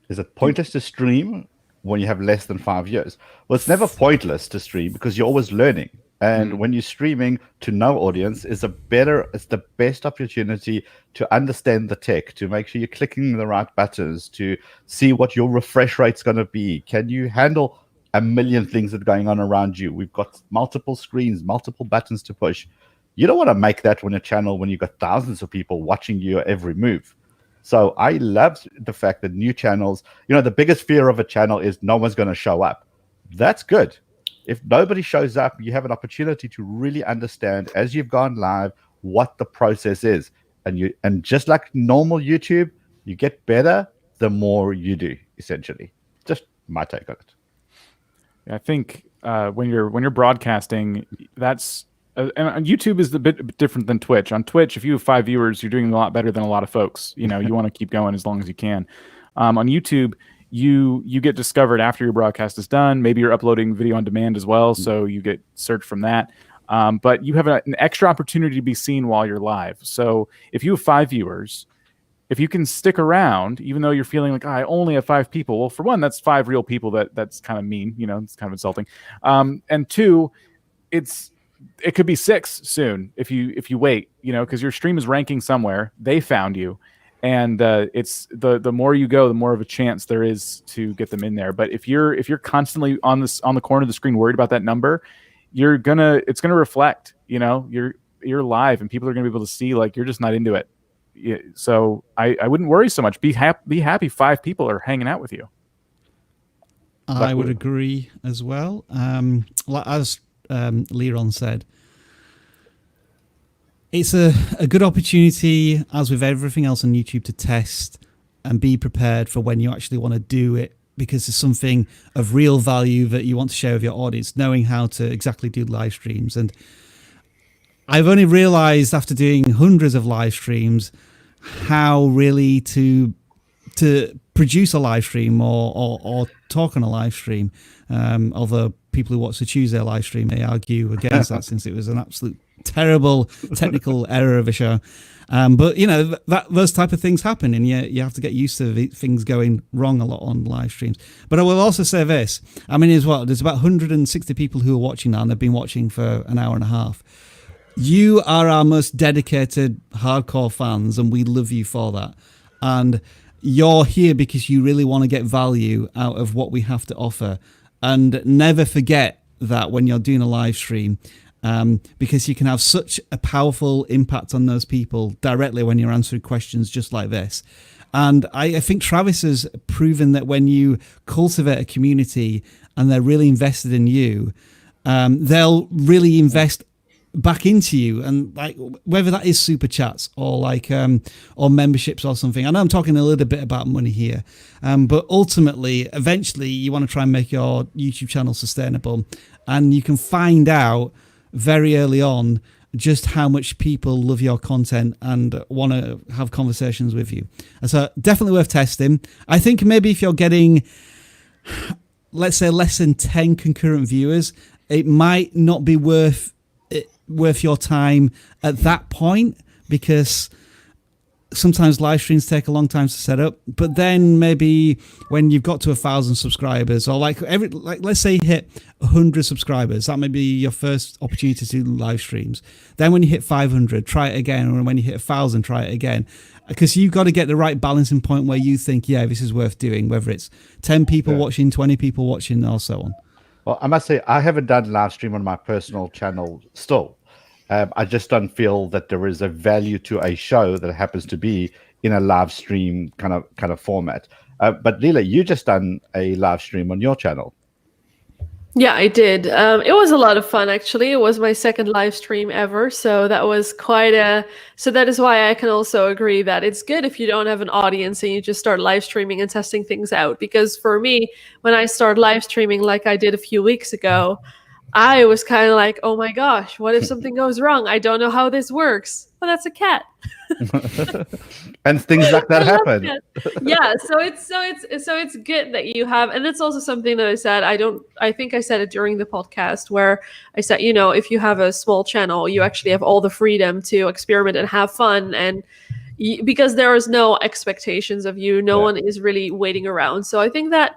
Is it pointless to stream when you have less than 5 years? Well, it's never pointless to stream because you're always learning. And when you're streaming to no audience, it's the best opportunity to understand the tech, to make sure you're clicking the right buttons, to see what your refresh rate's going to be. Can you handle a million things that are going on around you? We've got multiple screens, multiple buttons to push. You don't want to make that when you've got thousands of people watching your every move. So I love the fact that new channels, the biggest fear of a channel is no one's going to show up. That's good. If nobody shows up, you have an opportunity to really understand as you've gone live what the process is. And just like normal YouTube, you get better the more you do, essentially. Just my take on it. I think when you're broadcasting, that's and YouTube is a bit different than Twitch. On Twitch, if you have 5 viewers, you're doing a lot better than a lot of folks. You want to keep going as long as you can. On YouTube, you get discovered after your broadcast is done. Maybe you're uploading video on demand as well, so you get searched from that. But you have an extra opportunity to be seen while you're live. So if you have 5 viewers, if you can stick around, even though you're feeling like, I only have 5 people. Well, for one, that's 5 real people. That's kind of mean. It's kind of insulting. And 2, it could be 6 soon if you wait. Because your stream is ranking somewhere. They found you, and it's the more you go, the more of a chance there is to get them in there. But if you're constantly on the corner of the screen worried about that number, it's gonna reflect. You're live, and people are gonna be able to see like you're just not into it. So I wouldn't worry so much. Be happy 5 people are hanging out with you. I would agree as well. As Leron said, it's a good opportunity, as with everything else on YouTube, to test and be prepared for when you actually want to do it, because it's something of real value that you want to share with your audience, knowing how to exactly do live streams. And I've only realized after doing hundreds of live streams how really to produce a live stream or talk on a live stream. Although people who watch the Tuesday live stream may argue against that, since it was an absolute terrible technical error of a show. But you know that those type of things happen, and you have to get used to things going wrong a lot on live streams. But I will also say this: I mean, there's about 160 people who are watching now, and they've been watching for an hour and a half. You are our most dedicated, hardcore fans, and we love you for that. And you're here because you really want to get value out of what we have to offer. And never forget that when you're doing a live stream. Because you can have such a powerful impact on those people directly when you're answering questions just like this. And I think Travis has proven that when you cultivate a community and they're really invested in you, they'll really invest back into you, and like whether that is super chats or like or memberships or something. I know I'm talking a little bit about money here, but ultimately, eventually, you want to try and make your YouTube channel sustainable, and you can find out very early on just how much people love your content and want to have conversations with you. And so definitely worth testing. I think maybe if you're getting, let's say, less than 10 concurrent viewers, it might not be worth your time at that point, because sometimes live streams take a long time to set up. But then maybe when you've got to 1,000 subscribers, or like let's say you hit 100 subscribers, that may be your first opportunity to do live streams. Then when you hit 500, try it again, or when you hit 1,000, try it again, because you've got to get the right balancing point where you think, yeah, this is worth doing, whether it's 10 people watching, 20 people watching, or so on. Well, I must say, I haven't done live stream on my personal channel still. I just don't feel that there is a value to a show that happens to be in a live stream kind of format. But Leela, you just done a live stream on your channel. Yeah, I did. It was a lot of fun, actually. It was my second live stream ever, so that was so that is why I can also agree that it's good if you don't have an audience and you just start live streaming and testing things out. Because for me, when I started live streaming like I did a few weeks ago, I was kind of like, oh my gosh, what if something goes wrong? I don't know how this works. Well, that's a cat. And things like that happen. Yeah, so it's good that you have, and that's also something that I said. I think I said it during the podcast where I said, you know, if you have a small channel, you actually have all the freedom to experiment and have fun, and because there is no expectations of you, no one is really waiting around. So I think that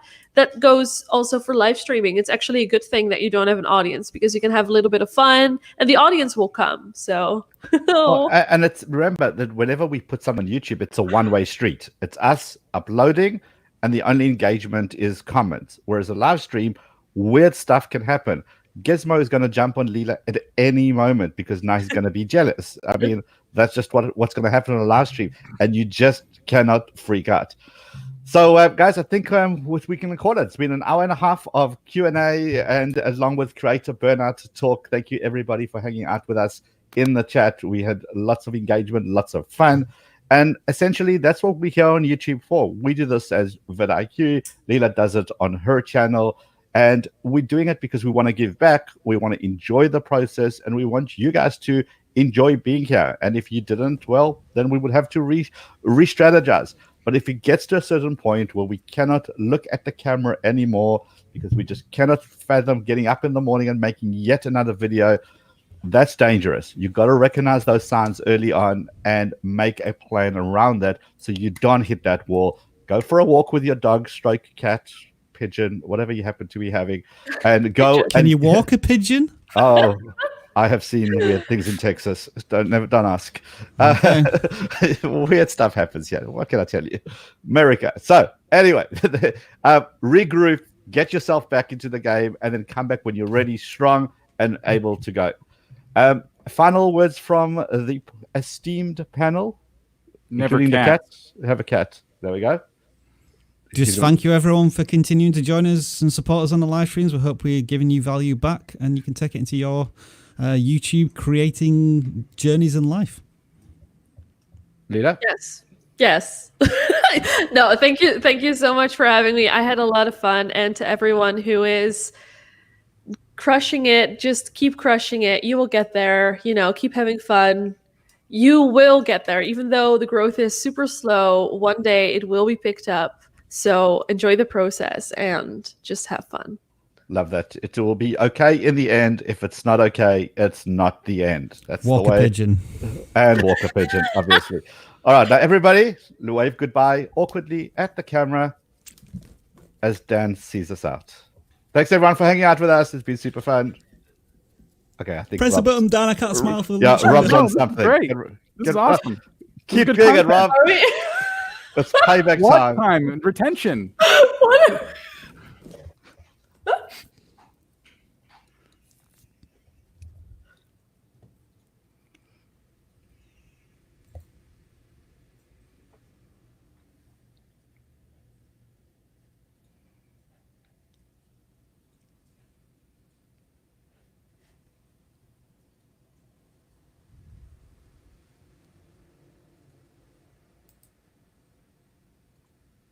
goes also for live streaming. It's actually a good thing that you don't have an audience, because you can have a little bit of fun and the audience will come. So and it's, remember that whenever we put something on YouTube, it's a one-way street. It's us uploading, and the only engagement is comments. Whereas a live stream, weird stuff can happen. Gizmo is going to jump on Leela at any moment because now he's going to be jealous. I mean, that's just what's going to happen on a live stream, and you just cannot freak out. So, guys, I think we can record it. It's been an hour and a half of Q&A, and along with Creator Burnout Talk. Thank you, everybody, for hanging out with us in the chat. We had lots of engagement, lots of fun. And essentially, that's what we're here on YouTube for. We do this as vidIQ. Leela does it on her channel. And we're doing it because we want to give back. We want to enjoy the process. And we want you guys to enjoy being here. And if you didn't, well, then we would have to re-strategize. But if it gets to a certain point where we cannot look at the camera anymore because we just cannot fathom getting up in the morning and making yet another video, that's dangerous. You've got to recognize those signs early on and make a plan around that so you don't hit that wall. Go for a walk with your dog, stroke cat, pigeon, whatever you happen to be having, and go. Can you walk a pigeon? Oh, I have seen weird things in Texas. Don't ask. Okay. Weird stuff happens here. What can I tell you? America. So anyway, regroup, get yourself back into the game, and then come back when you're ready, strong, and able to go. Final words from the esteemed panel. Never including cat. the cats. Have a cat. There we go. Just thank you, everyone, for continuing to join us and support us on the live streams. We hope we're giving you value back, and you can take it into your YouTube creating journeys in life. Leela? Yes. No, thank you so much for having me. I had a lot of fun, and to everyone who is crushing it, just keep crushing it. You will get there. Keep having fun. You will get there, even though the growth is super slow. One day it will be picked up. So enjoy the process and just have fun. Love that. It will be okay in the end. If it's not okay, it's not the end. That's Walk the a way. pigeon. And walk a pigeon, obviously. All right, now everybody, wave goodbye awkwardly at the camera as Dan sees us out. Thanks everyone for hanging out with us. It's been super fun. Okay, I think Press the Rob's- button, Dan. I can't smile for the Yeah, lunch. Rob's Oh, on this is something. great. This is awesome. Keep good doing it, content. Rob. It's payback What time. time? Retention. What?